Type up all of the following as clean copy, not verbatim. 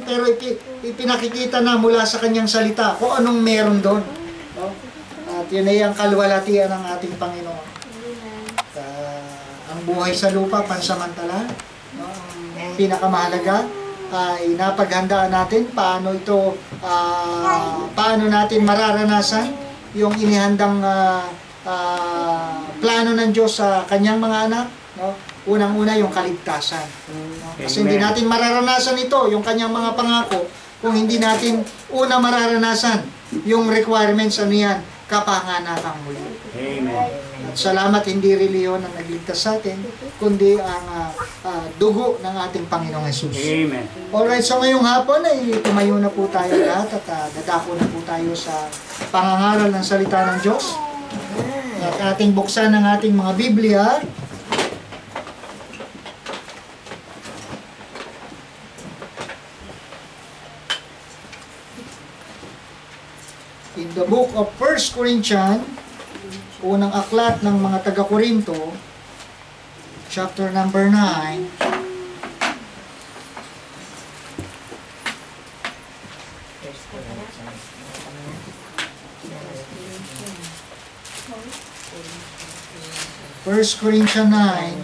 pero ipinakikita na mula sa kanyang salita kung anong meron doon. No? At yun ay ang kalwalatian ng ating Panginoon. Ang buhay sa lupa, pansamantala. No? Ang pinakamahalaga ay napaghandaan natin paano ito, paano natin mararanasan yung inihandang plano ng Diyos sa kanyang mga anak. No? Unang-una yung kaligtasan. No? Kasi hindi natin mararanasan ito, yung kanyang mga pangako, kung hindi natin una mararanasan yung requirements, ano yan, kapanganakang muli. Amen. At salamat, hindi reliyon ang nagligtas sa atin, kundi ang dugo ng ating Panginoong Jesus. Amen. Alright, so ngayong hapon ay tumayo na po tayo lahat at dadako na po tayo sa pangangaral ng salita ng Diyos. At ating buksan ang ating mga Biblia. In the book of 1 Corinthians, unang aklat ng mga taga-Korinto, chapter number 9, First Corinthians 9, 1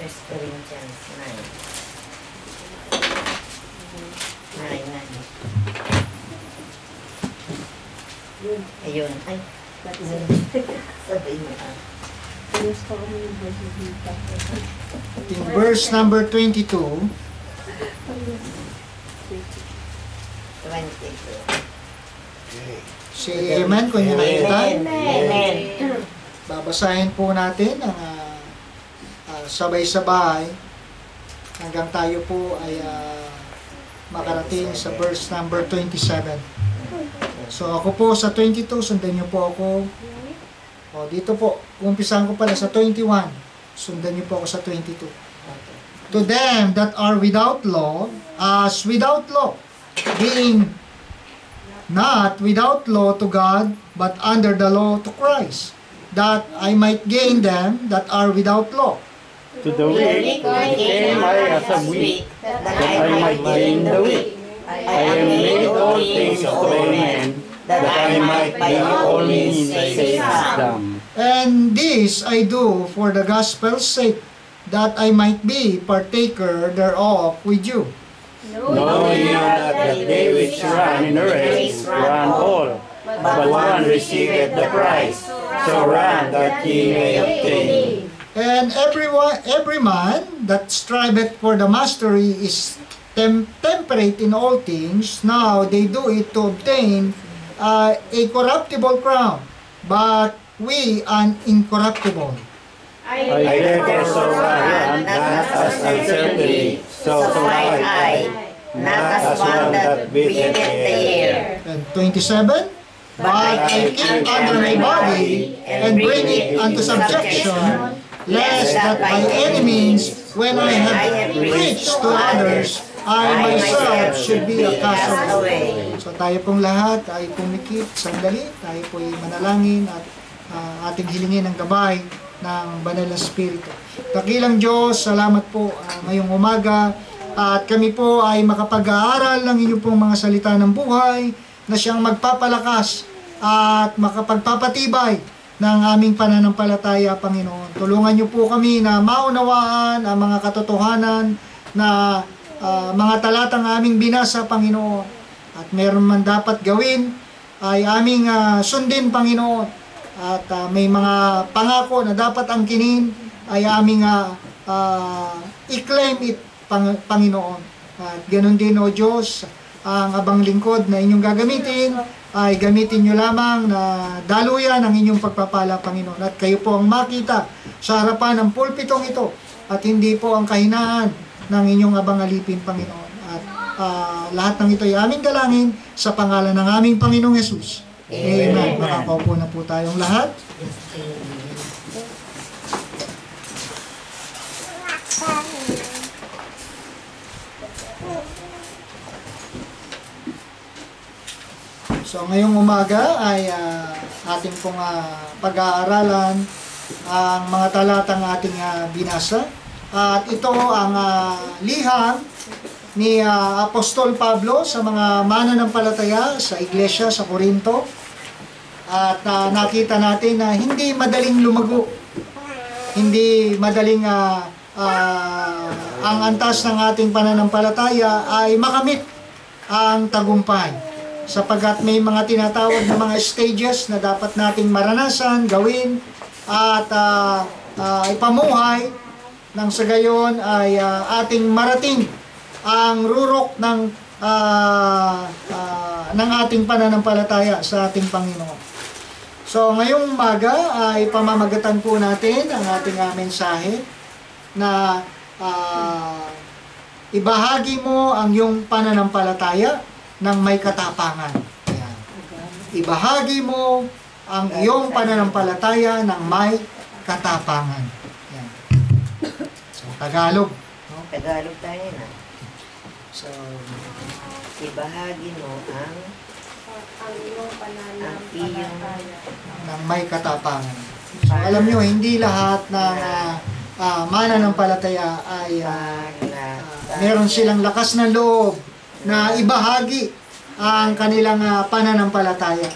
Corinthians 9. Ayun. Ay, sabihin mo. in verse number 22, 22. si Amen, kung yun nakita. Amen. Babasahin po natin ang sabay-sabay hanggang tayo po ay makarating sa verse number 27. So ako po sa 22, sundan niyo po ako. O dito po, umpisahan ko pala sa 21. Sundan niyo po ako sa 22. To them that are without law, as without law, being not without law to God, but under the law to Christ, that I might gain them that are without law. To the weak became I as a weak, that I might gain the weak. I am made all things to all men, that I might by all means save some. And this I do for the gospel's sake, that I might be partaker thereof with you. Knowing not that they which run in a race run all, but one receiveth the prize, so run that ye may obtain. And every man that striveth for the mastery is temperate in all things. Now they do it to obtain a corruptible crown, but we an incorruptible. I therefore so run, not as uncertainly, so ride I, not as one that beateth the air. And 27, but I keep under my body, and bring it unto subjection, lest that by any means, when I have preached to others, I myself should be a castaway. So tayo pong lahat ay pumikit sandali, tayo po ay manalangin at ating hilingin ang gabay ng Banal na Espiritu. Dakilang Diyos, salamat po ngayong umaga at kami po ay makapag-aaral ng inyong pong mga salita ng buhay na siyang magpapalakas at makapagpapatibay ng aming pananampalataya, Panginoon. Tulungan niyo po kami na maunawaan ang mga katotohanan na mga talatang aming binasa, Panginoon. At meron man dapat gawin ay aming sundin, Panginoon. At may mga pangako na dapat angkinin ay aming i-claim it, Panginoon. At ganun din, O Diyos, ang abang lingkod na inyong gagamitin ay gamitin nyo lamang na daluyan ang inyong pagpapala, Panginoon. At kayo po ang makita sa harapan ng pulpitong ito at hindi po ang kahinaan ng inyong abang alipin, Panginoon. At lahat ng ito ay aming dalangin sa pangalan ng aming Panginoong Yesus. Amen. Makakaupo na po tayong lahat. So ngayong umaga ay ating pong pag-aaralan ang mga talatang ating binasa. At ito ang liham ni Apostol Pablo sa mga mananampalataya sa iglesia sa Corinto. At nakita natin na hindi madaling lumago. Hindi madaling ang antas ng ating pananampalataya ay makamit ang tagumpay. Sapagkat may mga tinatawag na mga stages na dapat nating maranasan, gawin, at ipamuhay nang sa gayon ay ating marating ang rurok ng ating pananampalataya sa ating Panginoon. So, ngayong umaga ay pamamagatan po natin ang ating mensahe na ibahagi mo ang iyong pananampalataya ng may katapangan. Ayan. Ibahagi mo ang iyong pananampalataya ng may katapangan. Ayan. So, Tagalog. No? Tagalog tayo na. So, Ibahagi mo ang iyong ng may katapangan. So, alam nyo, hindi lahat ng mananampalataya ay meron silang lakas ng loob na ibahagi ang kanilang pananampalataya.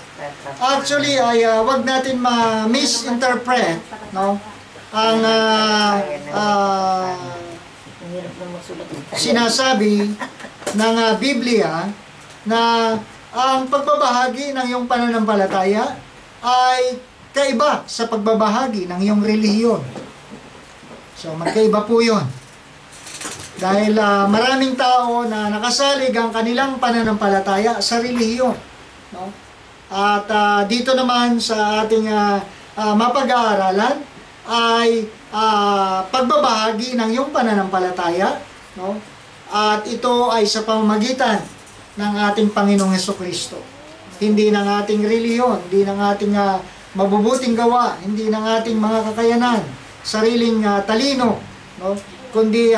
Actually, ay wag natin ma-misinterpret, no? Ang sinasabi ng Biblia na ang pagbabahagi ng iyong pananampalataya ay kaiba sa pagbabahagi ng iyong relihiyon. So, magkaiba po yun. Dahil maraming tao na nakasalig ang kanilang pananampalataya sa relihiyon. No? At dito naman sa ating mapag-aaralan ay pagbabahagi ng iyong pananampalataya. No? At ito ay sa pamamagitan ng ating Panginoong Hesukristo. Hindi ng ating relihiyon, hindi ng ating mabubuting gawa, hindi ng ating mga kakayanan, sariling talino, no? Kundi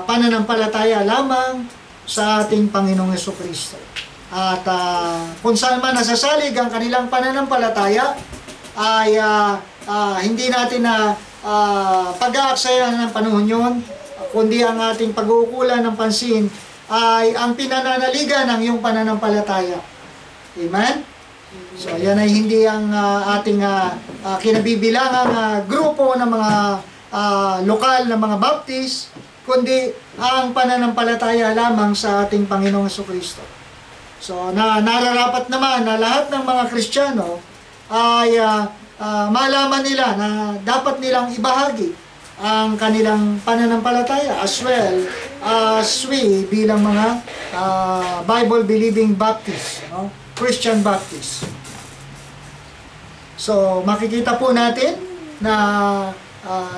pananampalataya lamang sa ating Panginoong Hesukristo. At kung saan man nasasalig ang kanilang pananampalataya, ay hindi natin na pag-aaksayan ng panahon yun, kundi ang ating pag-uukulan ng pansin ay ang pinananaligan ng iyong pananampalataya. Amen? So, yan ay hindi ang ating kinabibilangang grupo ng mga lokal na mga Baptist, kundi ang pananampalataya lamang sa ating Panginoong Jesucristo. So, nararapat naman na lahat ng mga Kristiyano ay malaman nila na dapat nilang ibahagi ang kanilang pananampalataya as well as we bilang mga Bible-believing Baptist, no? Christian Baptist. So, makikita po natin na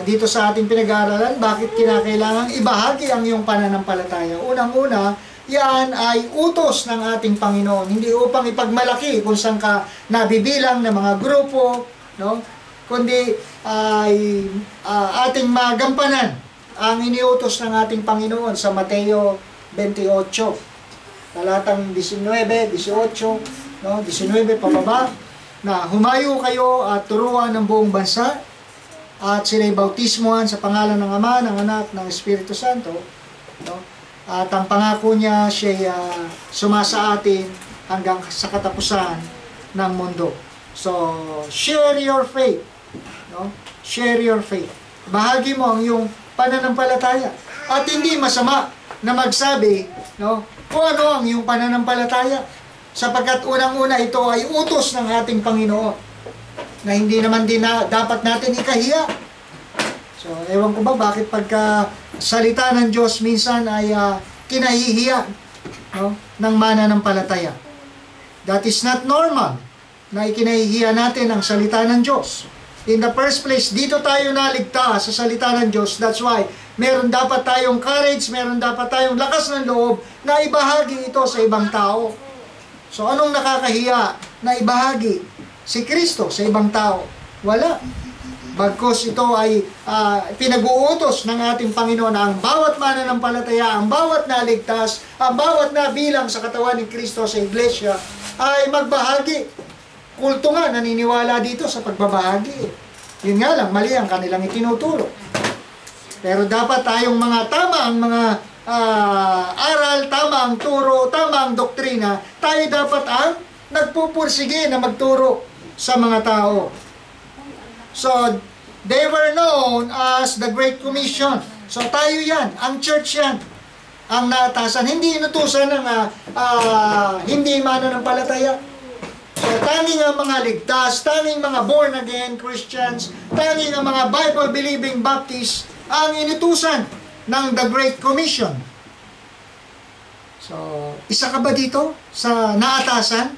dito sa ating pinag-aaralan, bakit kinakailangan ibahagi ang iyong pananampalataya. Unang-una, yan ay utos ng ating Panginoon, hindi upang ipagmalaki kung saan ka nabibilang ng mga grupo, no? Kundi ay ating magampanan ang iniutos ng ating Panginoon sa Mateo 28, talatang 19, 18, no? 19 pababa, na humayo kayo at turuan ng buong bansa at sila'y bautismohan sa pangalan ng Ama, ng Anak, ng Espiritu Santo, no? At ang pangako niya, siya sumasa atin hanggang sa katapusan ng mundo. So, share your faith. No? Share your faith. Bahagi mo ang iyong pananampalataya. At hindi masama na magsabi, no, kung ano ang iyong pananampalataya. Sapagkat unang-una ito ay utos ng ating Panginoon na hindi naman din dapat natin ikahiya. So, ewan ko ba bakit pagka salita ng Diyos minsan ay kinahihiya, no, ng mananampalataya. That is not normal na ikinahihiya natin ang salita ng Diyos. In the first place, dito tayo naligtas sa salita ng Diyos. That's why, meron dapat tayong courage, meron dapat tayong lakas ng loob na ibahagi ito sa ibang tao. So, anong nakakahiya na ibahagi si Kristo sa ibang tao? Wala. Bagkus ito ay pinag-uutos ng ating Panginoon na ang bawat mananampalataya, ang bawat naligtas, ang bawat nabilang sa katawan ni Kristo sa iglesia ay magbahagi. Kulto nga, naniniwala dito sa pagbabahagi. Yun nga lang, mali ang kanilang itinuturo. Pero dapat tayong mga tama ang mga aral, tamang turo, tamang doktrina, tayo dapat ang nagpupursige na magturo sa mga tao. So, they were known as the Great Commission. So, tayo yan, ang church yan, ang naatasan. Hindi inutusan ng hindi mananampalataya. So, tanging ang mga ligtas, tanging mga born-again Christians, tanging ang mga Bible-believing Baptists ang inutusan ng The Great Commission. So, isa ka ba dito sa naatasan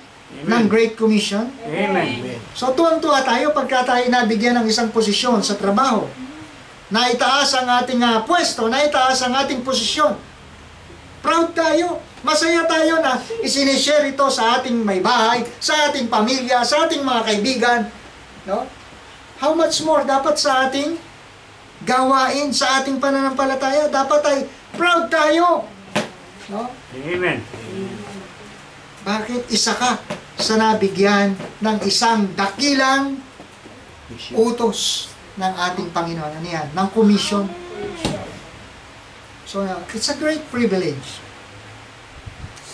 ng Great Commission? Amen. So, tuwang-tuwa tayo pagka tayo nabigyan ng isang posisyon sa trabaho. Naitaas ang ating pwesto, naitaas ang ating posisyon. Proud tayo. Masaya tayo na isinishare ito sa ating may bahay, sa ating pamilya, sa ating mga kaibigan. No? How much more dapat sa ating gawain, sa ating pananampalataya? Dapat ay proud tayo. No? Amen. Bakit isa ka sa nabigyan ng isang dakilang utos ng ating Panginoon? Ano yan? Ng commission. So, it's a great privilege.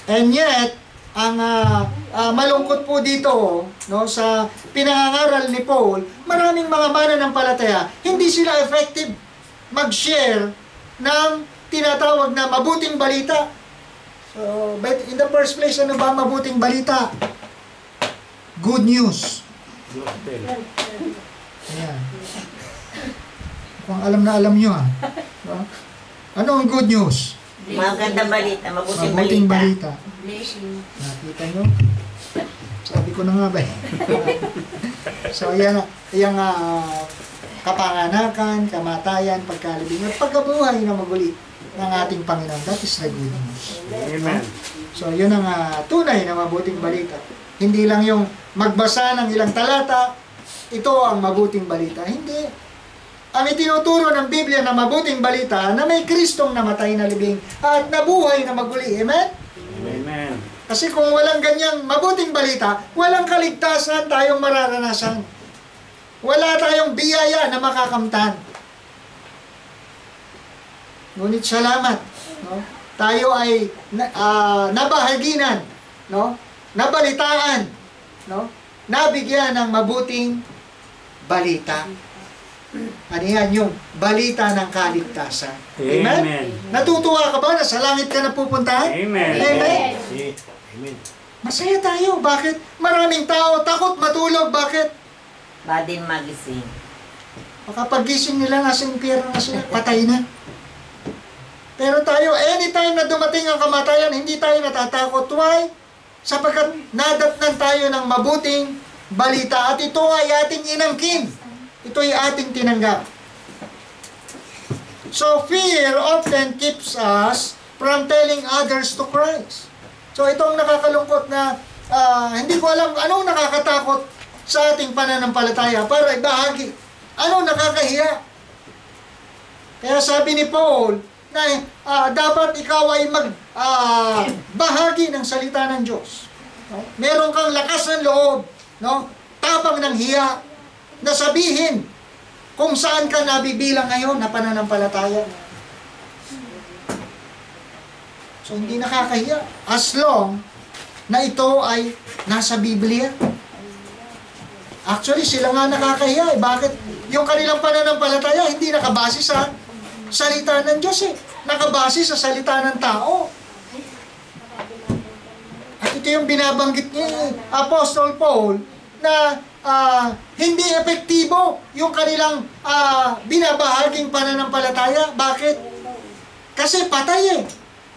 And yet, ang malungkot po dito, no, sa pinangangaral ni Paul, maraming mga mananampalataya, hindi sila effective mag-share ng tinatawag na mabuting balita. So, but in the first place, ano ba mabuting balita? Good news. Ayan. Kung alam na alam nyo, no? Ano ang good news? Magandang balita, mabuting Mabuting balita. balita. Nakita nyo? Sabi ko na nga ba eh. So, ayan, yung kapanganakan, kamatayan, pagkalibing, at pagkabuhay na maguli ng ating Panginoon. That is the good news. Amen. So, yun ang tunay na mabuting balita. Hindi lang yung magbasa ng ilang talata, ito ang mabuting balita. Hindi. Ang itinuturo ng Biblia na mabuting balita na may Kristong namatay na libing at nabuhay na maguli. Amen? Amen. Kasi kung walang ganyang mabuting balita, walang kaligtasan tayong mararanasan. Wala tayong biyaya na makakamtan. Ngunit salamat, no? Tayo ay nabahaginan, no? Nabalitaan, no? Nabigyan ng mabuting balita. Ano yan? Yung balita ng kaligtasan. Amen? Amen. Natutuwa ka ba na sa langit ka na pupuntahan? Amen. Amen? Amen. Masaya tayo. Bakit? Maraming tao takot matulog. Bakit? Badin magising. Makapagising nila, nasa impyerno na sila, patay na. Pero tayo, anytime na dumating ang kamatayan, hindi tayo natatakot. Why? Sapagkat nadatnan tayo ng mabuting balita at ito ay ating inangkin. Ito ay ating tinanggap. So, fear often keeps us from telling others to Christ. So, itong nakakalungkot na hindi ko alam anong nakakatakot sa ating pananampalataya para ibahagi. Anong nakakahiya? Kaya sabi ni Paul na dapat ikaw ay magbahagi ng salita ng Diyos. No? Meron kang lakas ng loob, no? Tapang ng hiya, na sabihin kung saan ka nabibilang ngayon na pananampalataya. So, hindi nakakahiya as long na ito ay nasa Biblia. Actually, sila nga nakakahiya. Bakit? Yung kanilang pananampalataya hindi nakabase sa salita ng Diyos eh. Nakabase sa salita ng tao. At ito yung binabanggit ni Apostle Paul na hindi epektibo yung kanilang binabahaging pananampalataya. Bakit? Kasi patay eh.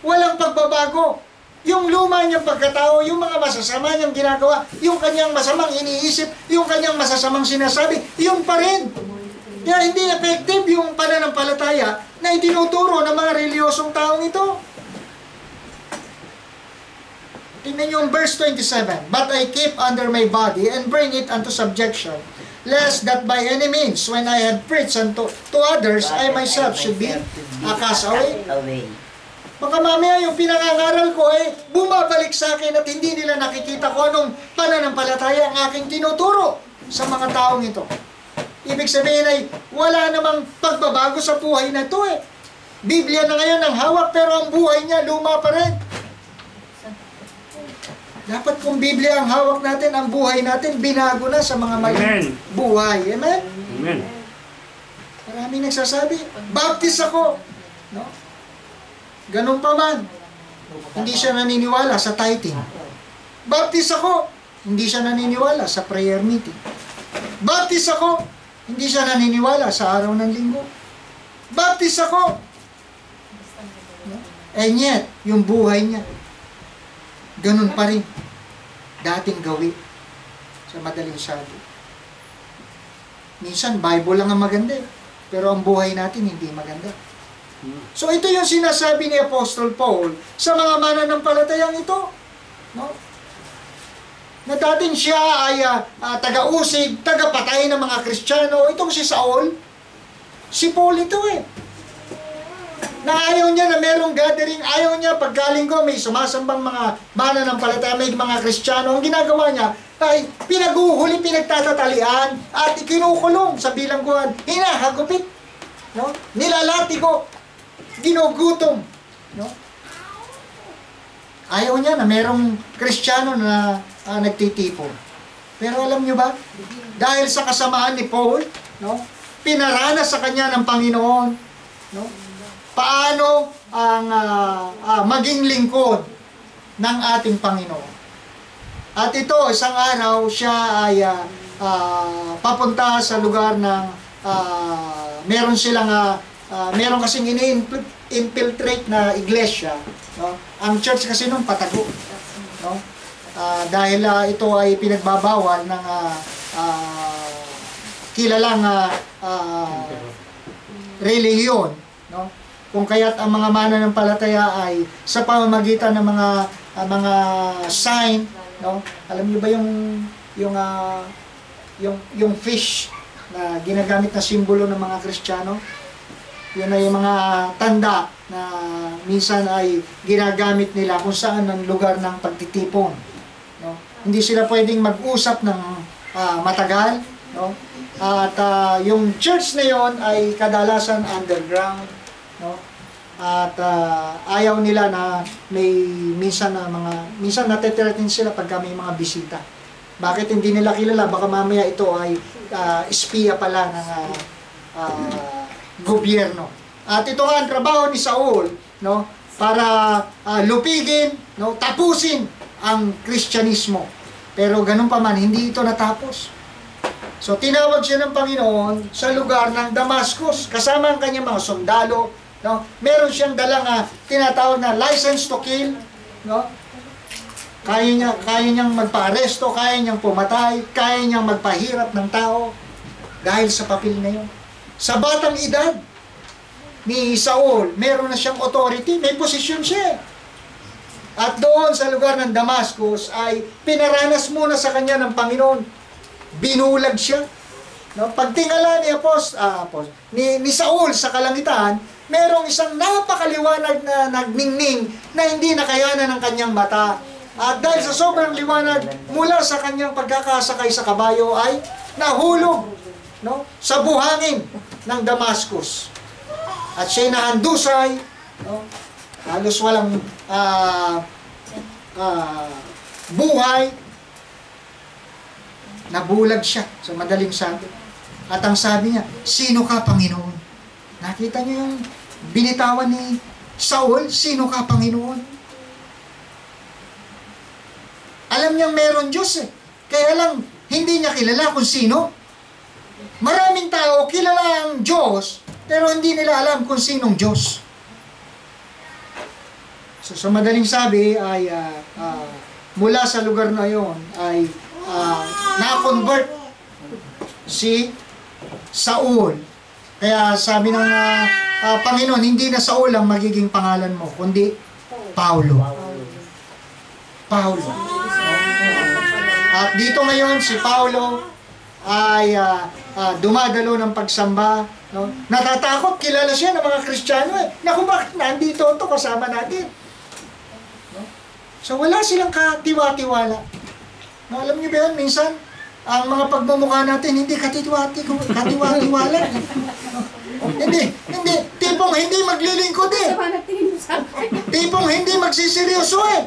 Walang pagbabago. Yung luma niyang pagkatao, yung mga masasama niyang ginagawa, yung kanyang masamang iniisip, yung kanyang masasamang sinasabi, yun pa rin. Kaya hindi effective yung pananampalataya na itinuturo ng mga reliyosong taong ito. Tingnan niyo yung verse 27. But I keep under my body and bring it unto subjection, lest that by any means, when I have preached unto others, I myself should be cast away. Baka mamaya yung pinangangaral ko bumabalik sa akin at hindi nila nakikita ko anong pananampalataya ang aking tinuturo sa mga taong ito. Ibig sabihin ay wala namang pagbabago sa buhay na ito Biblia na ngayon ang hawak, pero ang buhay niya luma pa rin. Dapat kung Biblia ang hawak natin, ang buhay natin, binago na sa mga maling buhay. Amen? Amen. Maraming nagsasabi, baptist ako. No? Ganun pa man. Hindi siya naniniwala sa tithing. Baptist ako. Hindi siya naniniwala sa prayer meeting. Baptist ako. Hindi siya naniniwala sa araw ng linggo. Baptist ako. No? And yet, yung buhay niya, ganun pa rin. Dating gawin. Sa madaling sabi. Minsan, Bible lang ang maganda eh. Pero ang buhay natin hindi maganda. So ito yung sinasabi ni Apostle Paul sa mga mananampalatayang ito. No? Na dating siya ay taga-usig, taga-patay ng mga Kristiyano. Itong si Saul, si Paul ito eh. Na ayaw niya na merong gathering, ayaw niya pagkalinggo may sumasambang mga mananampalataya, may mga Kristiyano. Ang ginagawa niya ay pinaguhuli, pinagtatatalian at ikinukulong sa bilangguan, hinahagupit, no? Nilalatigo, ginugutom, no? Ayaw niya na merong Kristiyano na nagtitipon. Pero alam niyo ba, dahil sa kasamaan ni Paul, no, pinaranas sa kanya ng Panginoon, no, paano ang maging lingkod ng ating Panginoon. At ito, isang araw, siya ay papunta sa lugar ng meron kasing ini-infiltrate na iglesia. No? Ang church kasi nung patago. No? Dahil ito ay pinagbabawal ng kilalang relihiyon. No? Kung kaya't ang mga mananampalataya ay sa pamamagitan ng mga sign, no? Alam niyo ba yung fish na ginagamit na simbolo ng mga Kristiyano? Yun ay yung mga tanda na minsan ay ginagamit nila kung saan ang lugar ng pagtitipon. No? Hindi sila pwedeng mag-usap ng matagal. No? At yung church na yon ay kadalasan underground. No? At ayaw nila na may minsan natitiratin sila pagka may mga bisita. Bakit hindi nila kilala? Baka mamaya ito ay espiya pala ng gobyerno. At ito nga ang trabaho ni Saul, no, para lupigin, no, tapusin ang Kristyanismo. Pero ganun pa man, hindi ito natapos. So tinawag siya ng Panginoon sa lugar ng Damascus, kasama ang kanyang mga sundalo. No? Meron siyang dalang tinatawag na license to kill. No? Kaya niyang magpa-aresto, kaya niyang pumatay, kaya niyang magpahirap ng tao dahil sa papel na yun. Sa batang edad ni Saul, meron na siyang authority, may posisyon siya. At doon sa lugar ng Damascus ay pinaranas muna sa kanya ng Panginoon. Binulag siya. No? Pagtingala ni Saul sa kalangitan, merong isang napakaliwanag na nagningning na hindi nakayanan ng kanyang mata. At dahil sa sobrang liwanag, mula sa kanyang pagkakasakay sa kabayo ay nahulog, no, sa buhangin ng Damascus. At siya'y nahandusay, no, halos walang buhay. Nabulag siya sa madaling sabi. At ang sabi niya, sino ka, Panginoon? Nakita niyo yung binitawan ni Saul, sino ka, Panginoon? Alam niyang meron Diyos eh. Kaya lang, hindi niya kilala kung sino. Maraming tao kilala ang Diyos, pero hindi nila alam kung sinong Diyos. So, sa madaling sabi, ay mula sa lugar na yon ay na-convert si Saul. Kaya sabi ng Panginoon, hindi na Saul ang magiging pangalan mo, kundi Paulo. Paulo. At dito ngayon, si Paulo ay dumadalo ng pagsamba. No? Natatakot, kilala siya ng mga Kristiyano eh. Naku, bakit nandito ito kasama natin? No? So wala silang katiwa-tiwala. No, alam niyo ba yun, minsan, ang mga pagmumukha natin, hindi katiwa-tiwala. Hindi. Tipong hindi maglilingkod eh. Tipong hindi magsiseryoso eh.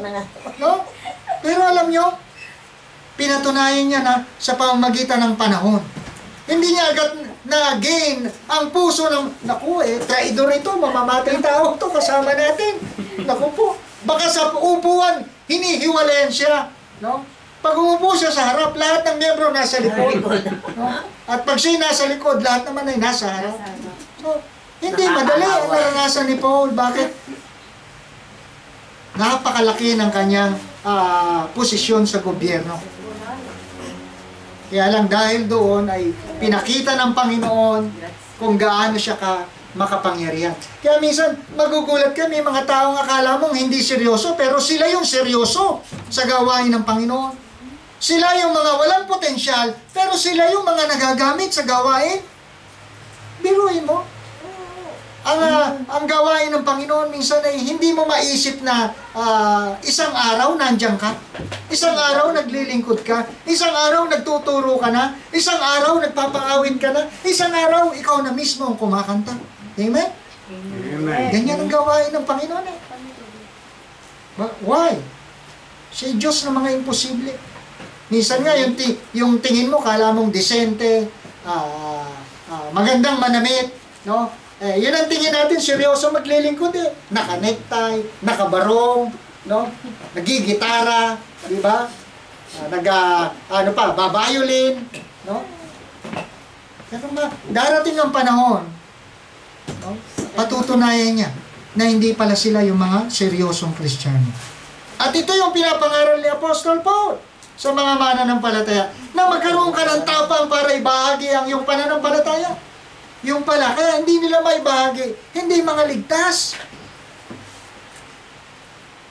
No? Pero alam nyo, pinatunayan niya na sa pamamagitan ng panahon. Hindi niya agad na-gain ang puso ng, naku eh, traidor ito, mamamatay tao ito, kasama natin. Naku po, baka sa upuan, hinihiwalayan siya. No? Pag umupo siya sa harap, lahat ng miyembro nasa likod. No? At pag siya nasa likod, lahat naman ay nasa harap. So, hindi madali ang naranasan ni Paul. Bakit? Napakalaki ng kanyang posisyon sa gobyerno. Kaya lang dahil doon ay pinakita ng Panginoon kung gaano siya makapangyarihan. Kaya minsan magugulat ka, may mga taong akala mong hindi seryoso, pero sila yung seryoso sa gawain ng Panginoon. Sila yung mga walang potensyal, pero sila yung mga nagagamit sa gawain. Biruin mo. Ang gawain ng Panginoon minsan ay hindi mo maisip na isang araw nandiyan ka. Isang araw naglilingkod ka. Isang araw nagtuturo ka na. Isang araw nagpapaawit ka na. Isang araw ikaw na mismo ang kumakanta. Amen? Amen. Ganyan ang gawain ng Panginoon eh. Why? Siya Diyos ng mga imposible. Minsan nga yung tingin mo, kala mong disente, magandang manamit, no? Yun ang tingin natin, seryoso maglilingkod eh. Naka-necktie, nakabarong, no? Nagigitara, di ba? Babayolin, no? Pero darating ang panahon, no? Patutunayan niya na hindi pala sila yung mga seryosong Kristiyano. At ito yung pinapangaral ni Apostol Paul sa mga mananampalataya, na magkaroon ka ng tapang para ibahagi ang iyong pananampalataya. Yung pala, kaya hindi nila maibahagi, hindi mga ligtas.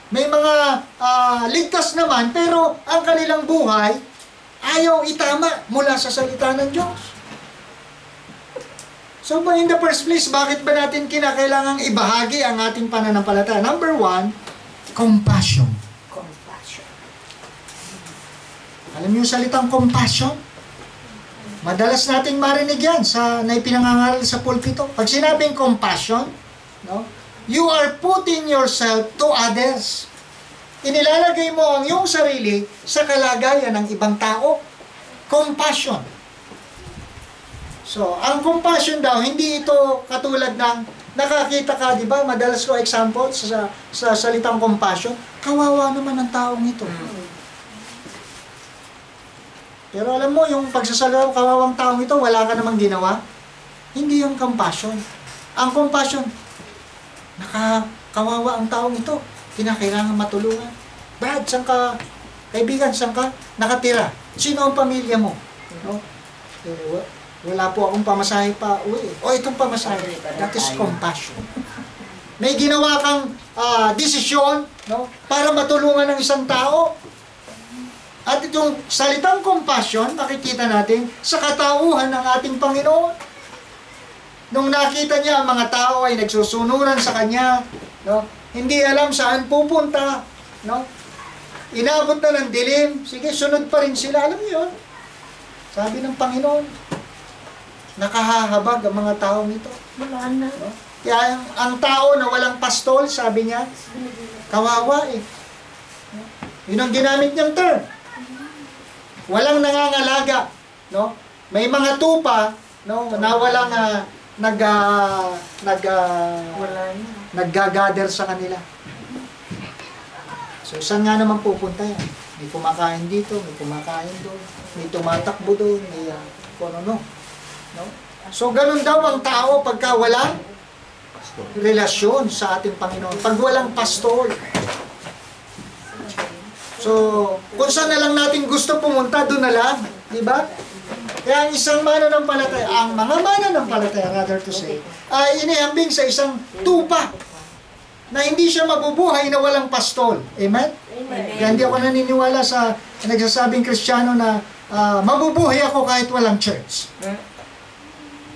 May mga ligtas naman, pero ang kanilang buhay ayaw itama mula sa salita ng Diyos. So, in the first place, bakit ba natin kinakailangang ibahagi ang ating pananampalataya? Number 1, compassion. Alam niyo yung salitang compassion? Madalas nating marinig yan na ipinangangaral sa pulpito. Pag sinabing compassion, no, you are putting yourself to others. Inilalagay mo ang iyong sarili sa kalagayan ng ibang tao. Compassion. So, ang compassion daw, hindi ito katulad ng nakakita ka, di ba? Madalas ko example sa salitang compassion. Kawawa naman ang taong ito. Pero alam mo, yung pagsasalita ng kawawang taong ito, wala ka namang ginawa. Hindi yung compassion. Ang compassion, nakakawawa ang taong ito. Kinakailangan matulungan. Brad, saan ka? Kaibigan, saan ka? Nakatira. Sino ang pamilya mo? No? Wala po akong pamasahe pa uwi. O, itong pamasahe. That is compassion. May ginawa kang desisyon, no, para matulungan ng isang tao. At itong salitang compassion, makikita natin sa katauhan ng ating Panginoon. Nung nakita niya ang mga tao ay nagsusunuran sa Kanya, no? Hindi alam saan pupunta, no? Inabot na ng dilim, sige, sunod pa rin sila. Alam niyo yun? Sabi ng Panginoon, nakahahabag ang mga taong ito. Wala na. No? Kaya ang tao na walang pastol, sabi niya, kawawa eh. Yun ang ginamit niyang term. Walang nangangalaga, no? May mga tupa, no, na walang naggagather sa kanila. So, saan nga naman pupunta yan? May kumakain dito, may kumakain doon, may tumatakbo doon, may no? So, ganun daw ang tao pagka walang relasyon sa ating Panginoon. Pag walang pastol. So, kung saan na lang natin gusto pumunta, doon na lang. Diba? Kaya ang isang mananampalataya, ang mga mananampalataya, rather to say, ay inihambing sa isang tupa na hindi siya mabubuhay na walang pastol. Amen? Kaya hindi ako naniniwala sa nagsasabing Kristiyano na mabubuhay ako kahit walang church.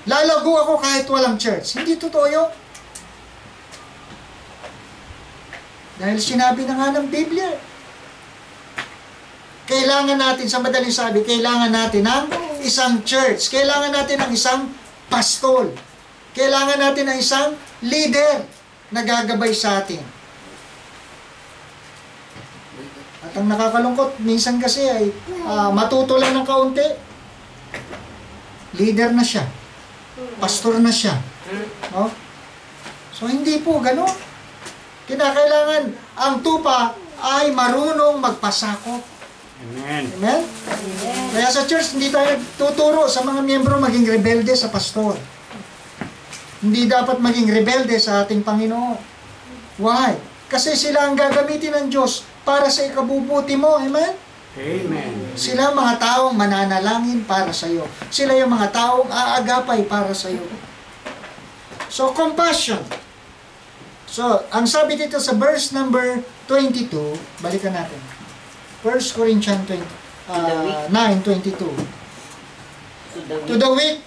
Lalago ako kahit walang church. Hindi totoo yun. Dahil sinabi na nga ng Biblia, kailangan natin, sa madaling sabi, kailangan natin ng isang church. Kailangan natin ng isang pastol. Kailangan natin ng isang leader na gagabay sa atin. At ang nakakalungkot, minsan kasi ay matuto lang ng kaunti. Leader na siya. Pastor na siya. No? So, hindi po gano'n. Kinakailangan ang tupa ay marunong magpasakop. Amen. Amen? Kaya sa church, hindi tayo tuturo sa mga miyembro maging rebelde sa pastor. Hindi dapat maging rebelde sa ating Panginoon. Why? Kasi sila ang gagamitin ng Diyos para sa ikabubuti mo. Amen? Amen. Sila ang mga taong mananalangin para sa iyo. Sila yung mga taong aagapay para sa iyo. So, compassion. So, ang sabi dito sa verse number 22, balikan natin. 1 Corinthians 9:22. To the weak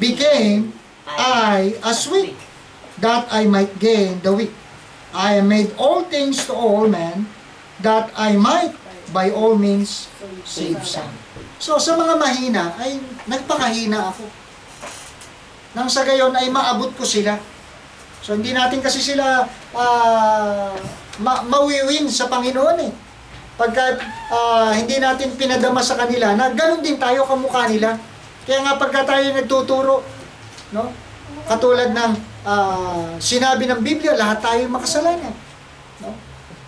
became I as weak, that I might gain the weak. I am made all things to all men, that I might by all means save some. So, sa mga mahina, ay nagpakahina ako. Nang sa gayon ay maabot ko sila. So, hindi natin kasi sila mawiwin sa Panginoon eh. Pagka hindi natin pinadama sa kanila, na ganun din tayo kamukha nila. Kaya nga pagka tayo nagtuturo, no? Katulad ng sinabi ng Biblia, lahat tayo makasalanan. No?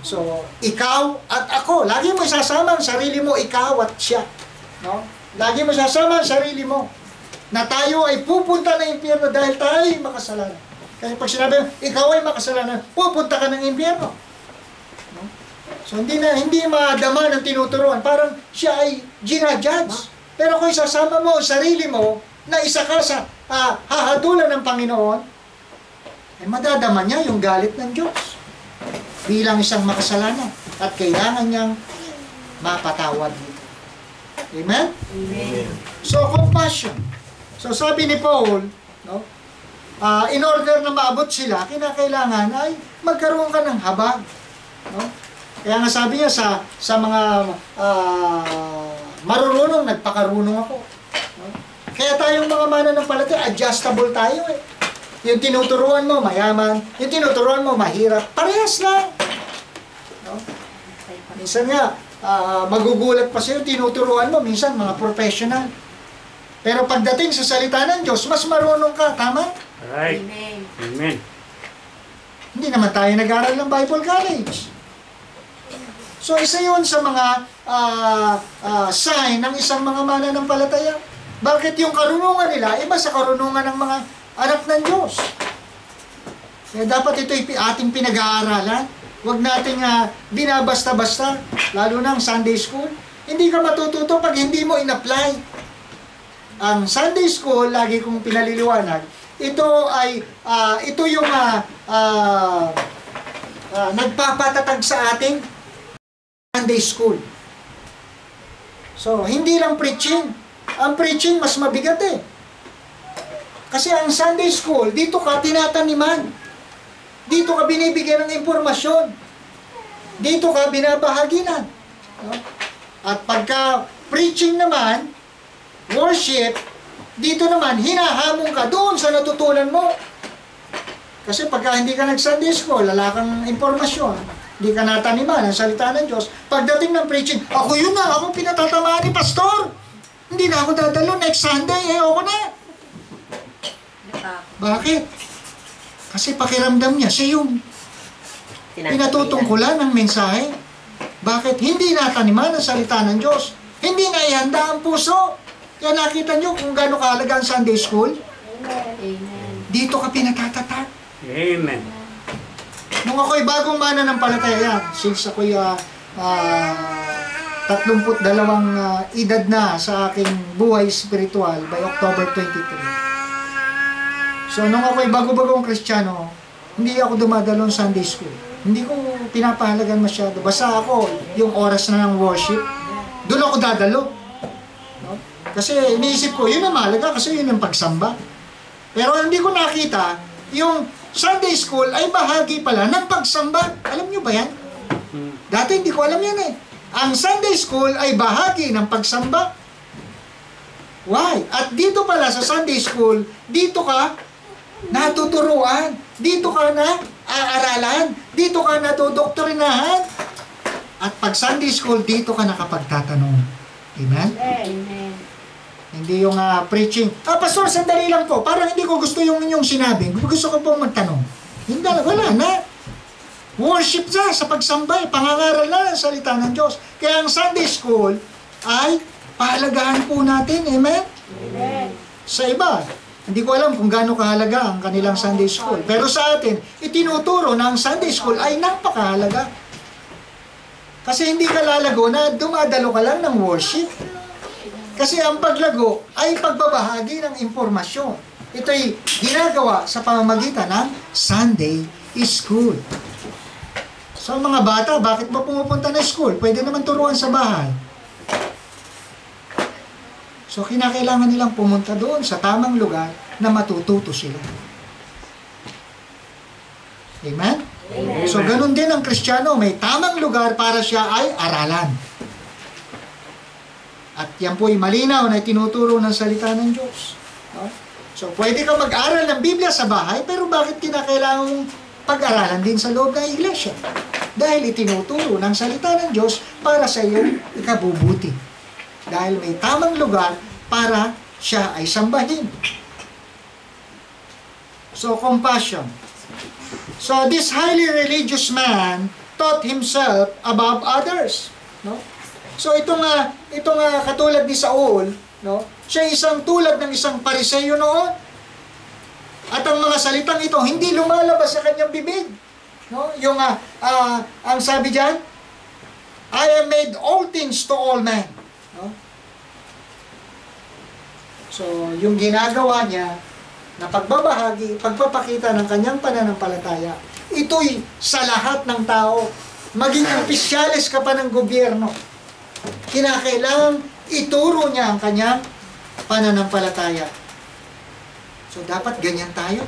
So, ikaw at ako, lagi mo isasama ang sarili mo, ikaw at siya. No? Lagi mo isasama ang sarili mo, na tayo ay pupunta ng impyerno dahil tayo ay makasalanan. Kasi pag sinabi, ikaw ay makasalanan, pupunta ka ng impyerno. No? So, hindi madama ng tinuturuan. Parang siya ay ginajudge. Pero kung isasama mo ang sarili mo, na isa ka sa hahatulan ng Panginoon, ay madadama niya yung galit ng Diyos bilang isang makasalanan at kailangan niyang mapatawad dito. Amen? Amen. So, compassion. So, sabi ni Paul, no, in order na maabot sila, kinakailangan ay magkaroon ka ng habag. No? Kaya nga sabi niya sa mga marurunong, nagpakarunong ako. No? Kaya tayong mga mananampalataya, adjustable tayo eh. Yung tinuturuan mo, mayaman. Yung tinuturuan mo, mahirap. Parehas lang. No? Minsan nga, magugulat pa sa'yo, tinuturuan mo, minsan mga professional. Pero pagdating sa salita ng Diyos, mas marunong ka. Tama? Right. Amen. Amen. Hindi naman tayo nag-aral ng Bible College. So, isa yun sa mga sign ng isang mga mananampalataya. Bakit yung karunungan nila, iba sa karunungan ng mga anak ng Diyos? Kaya dapat ito ating pinag-aaralan. Huwag nating binabasta-basta, lalo na ang Sunday School. Hindi ka matututo pag hindi mo in-apply. Ang Sunday School, lagi kong pinaliliwanag, ito yung nagpapatatag sa ating Sunday School. So, hindi lang preaching. Ang preaching mas mabigat eh. Kasi ang Sunday School, dito ka tinataniman. Dito ka binibigyan ng impormasyon. Dito ka binabahaginan. No? At pagka preaching naman, worship, dito naman, hinahamon ka doon sa natutunan mo. Kasi pagka hindi ka nag-Sunday School, wala kang impormasyon, hindi ka nataniman ang salita ng Diyos. Pagdating ng preaching, ako yun na, ako pinatatamaan ni Pastor. Hindi na ako dadalo, next Sunday, ayoko na. Bakit? Kasi pakiramdam niya, siya yung pinatutungkulan ng mensahe. Bakit? Hindi nataniman ang salita ng Diyos. Hindi na ihanda ang puso. Kaya nakita nyo kung gaano kahalaga ang Sunday School? Amen. Dito ka pinatatatag. Amen. Nung ako'y bagong mananampalataya, since ako'y 32 edad na sa aking buhay spiritual by October 23. So, nung ako'y bago-bagong Kristiyano, hindi ako dumadalo ng Sunday School. Hindi ko pinapahalagan masyado. Basta ako, yung oras na ng worship, doon ako dadalo. No? Kasi iniisip ko, yun ang mahalaga kasi yun ang pagsamba. Pero hindi ko nakita, yung Sunday School ay bahagi pala ng pagsamba. Alam nyo ba yan? Dati hindi ko alam yan eh. Ang Sunday School ay bahagi ng pagsamba. Why? At dito pala sa Sunday School, dito ka natuturuan. Dito ka na aaralan. Dito ka natudoktrinahan. At pag Sunday School, dito ka nakapagtatanong. Amen? Amen. Hindi yung preaching. Pastor, sandali lang po. Parang hindi ko gusto yung inyong sinabi. Gusto ko pong magtanong. Hindi, wala na. Worship na sa pagsambay. Pangangaral na ang salita ng Diyos. Kaya ang Sunday School ay pahalagahan po natin. Amen? Amen. Sa iba, hindi ko alam kung gaano kahalaga ang kanilang Sunday School. Pero sa atin, itinuturo na ang Sunday School ay napakahalaga. Kasi hindi ka lalago na dumadalo ka lang ng worship. Kasi ang paglago ay pagbabahagi ng impormasyon. Ito'y ginagawa sa pamamagitan ng Sunday School. So mga bata, bakit ba pumupunta na school? Pwede naman turuan sa bahay. So kinakailangan nilang pumunta doon sa tamang lugar na matututo sila. Amen? Amen. So ganun din ang Kristiyano, may tamang lugar para siya ay aralan. At yan po ay malinaw na tinuturo ng salita ng Diyos. No? So pwede ka mag-aral ng Biblia sa bahay, pero bakit kinakailangan mong pag-aralan din sa loob ng iglesia? Dahil itinuturo ng salita ng Diyos para sa iyong ikabubuti. Dahil may tamang lugar para siya ay sambahin. So, compassion. So, this highly religious man taught himself above others. No? So, itong katulad ni Saul, no? Siya isang tulad ng isang Pariseyo noon. At ang mga salitang ito, hindi lumalabas sa kanyang bibig. No? Yung, ang sabi diyan, I am made all things to all men. No? So, yung ginagawa niya, na pagbabahagi, pagpapakita ng kanyang pananampalataya, ito'y sa lahat ng tao. Maging opisyalis ka pa ng gobyerno, kinakailangan ituro niya ang kanyang pananampalataya. So, dapat ganyan tayo.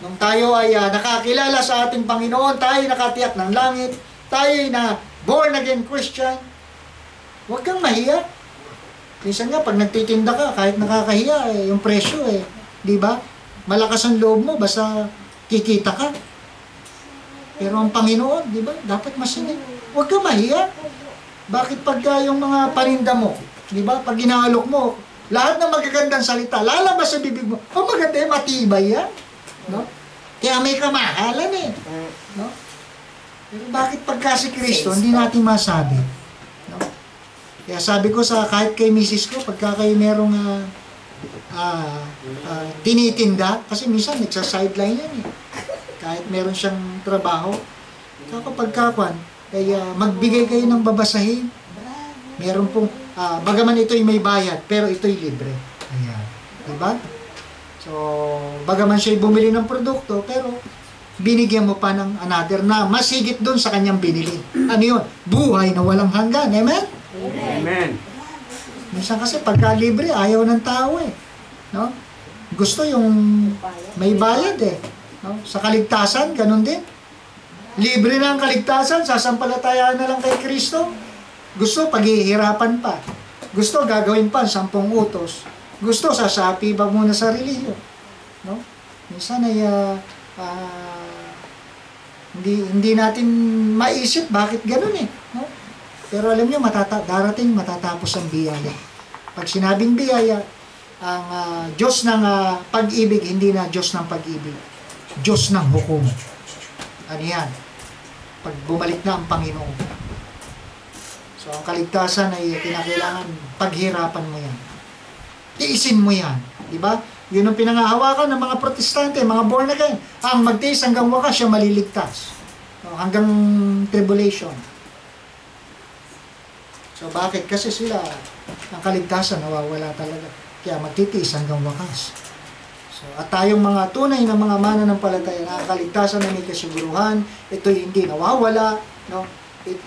Nung tayo ay nakakilala sa ating Panginoon, tayo nakatiyak ng langit, tayo ay na born again Christian, huwag kang mahiya. Minsan nga, pag nagtitinda ka, kahit nakakahiya, yung presyo di ba? Malakas ang loob mo, basta kikita ka. Pero ang Panginoon, di ba? Dapat masinip. Huwag kang mahiya. Bakit pagka yung mga paninda mo, di ba? Pag inaalok mo, lahat ng magagandang salita, lalabas sa bibig mo, maganda matibay yan. No? Kaya may kamahalan no? Pero bakit pagka si Kristo, hindi natin masabi? No? Kaya sabi ko sa kahit kay misis ko, pagka kayo merong tinitinda, kasi minsan nagsa-sideline yan kahit meron siyang trabaho, kapag kakwan, kaya magbigay kayo ng babasahin. Meron pong, bagaman ito'y may bayad, pero ito'y libre. Ayan. Diba? So, bagaman siya'y bumili ng produkto, pero binigyan mo pa ng another na masigit doon sa kanyang binili. Ano yun? Buhay na walang hanggan. Amen? Amen. Minsan kasi pagka libre, ayaw ng tao no? Gusto yung may bayad no? Sa kaligtasan, ganun din. Libre na ang kaligtasan, sasampalatayaan na lang kay Kristo. Gusto, paghihirapan pa. Gusto, gagawin pa 10 utos. Gusto, sasapi ba muna sa relihiyon. No? Minsan ay hindi natin maisip bakit ganun no? Pero alam niyo, darating matatapos ang biyaya. Pag sinabing biyaya, ang Diyos ng pag-ibig, hindi na Diyos ng pag-ibig. Diyos ng hukom. Ano yan? Pag bumalik na ang Panginoon. So, ang kaligtasan ay kinakailangan paghirapan mo yan. Tiisin mo yan. Diba? Yun ang pinangahawakan ng mga protestante, mga born again. Ang magtiis hanggang wakas, siya maliligtas. So, hanggang tribulation. So, bakit? Kasi sila, ang kaligtasan, nawawala talaga. Kaya magtitiis hanggang wakas. So, at tayong mga tunay na mga mananampalataya na ang kaligtasan na may kasiguruhan, ito'y hindi nawawala, no?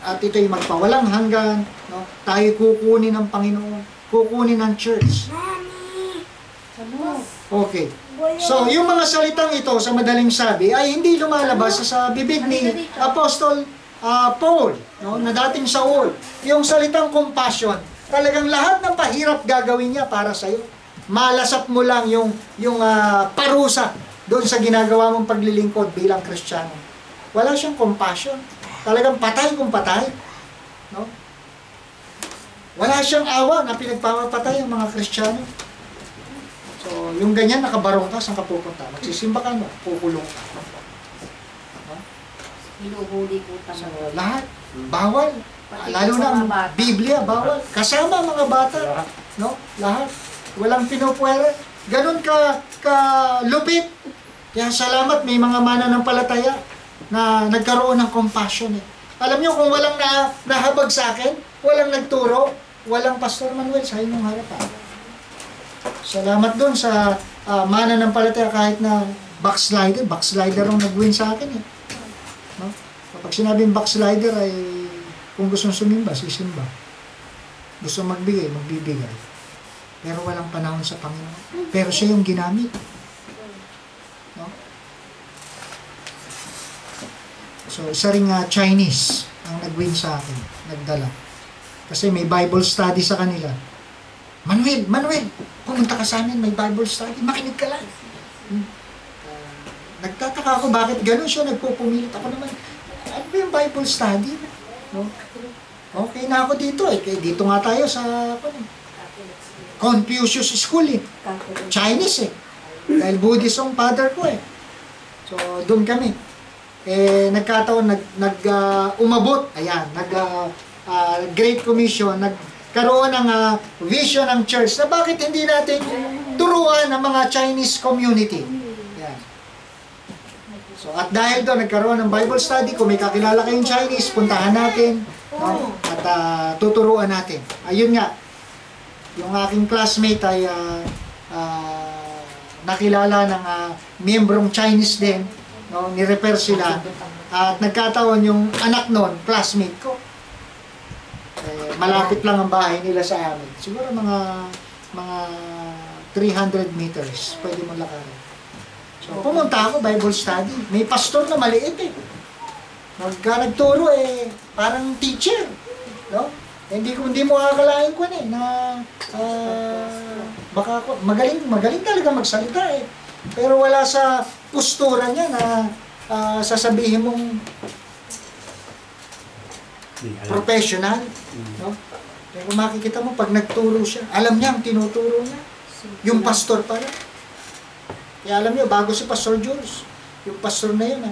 At ito'y magpawalang hanggan, no? Tayo kukunin ng Panginoon, kukunin ng church. Okay. So, yung mga salitang ito, sa madaling sabi, ay hindi lumalabas sa bibig ni Apostol Paul, no? Na dating Saul. Yung salitang compassion, Talagang lahat ng pahirap gagawin niya para sa'yo. Malasap mo lang yung parusa doon sa ginagawa mong paglilingkod bilang Kristiyano. Wala siyang compassion. Talagang patay kung patay. No? Wala siyang awa na pinagpapatay ang mga Kristiyano. So, yung ganyan, nakabarong ka, saan ka pupunta? Magsisimba ka, no? Pukulong ka. No? Hinuhuli po So, talaga. lahat, bawal. Lalo na ang Biblia, bawal. Kasama mga bata. No? Lahat. Walang pinupwera. Ganon ka lupit. Kaya salamat, may mga mananampalataya na nagkaroon ng compassion. Alam niyo, kung walang nahabag sa akin, walang nagturo, walang Pastor Manuel sa inyong harapan. Salamat doon sa mananampalataya kahit na backslider ang nag-win sa akin. No? Kapag sinabing backslider ay kung gusto sumimba, sisimba. Gusto magbigay, magbibigay. Pero walang panahon sa Panginoon. Pero siya yung ginamit. No? So, isa ring Chinese ang nag-win sa akin, nagdala. Kasi may Bible study sa kanila. Manuel, pumunta ka sa amin, may Bible study, makinig ka lang. Nagtataka ako bakit gano'n siya, nagpupumilit. Ako naman, ano ba yung Bible study? No? Okay na ako dito dito nga tayo sa Confucius School Chinese Dahil Buddhist ang father ko So, doon kami. Nagkataon, umabot, Great Commission, nagkaroon ng vision ng church na bakit hindi natin turuan ang mga Chinese community. Yan. So, at dahil doon, nagkaroon ng Bible study, kung may kakilala kayong Chinese, puntahan natin, no? At tuturuan natin. Ayun nga, yung aking classmate ay nakilala ng miyembrong Chinese din, no? Ni-refer sila. At nagkataon yung anak nun, classmate ko. Malapit lang ang bahay nila sa amin. Siguro mga 300 meters, pwede mo lakarin. So, pumunta ako, Bible study. May pastor na maliit nagturo parang teacher. No? Hindi mo akalain ko na baka ako, magaling talaga magsalita Pero wala sa postura niya na sasabihin mong professional. No? Pero kung makikita mo, pag nagturo siya, alam niya ang tinuturo niya. Yung pastor pala. Kaya alam niyo, bago si Pastor Jules, yung pastor na yun,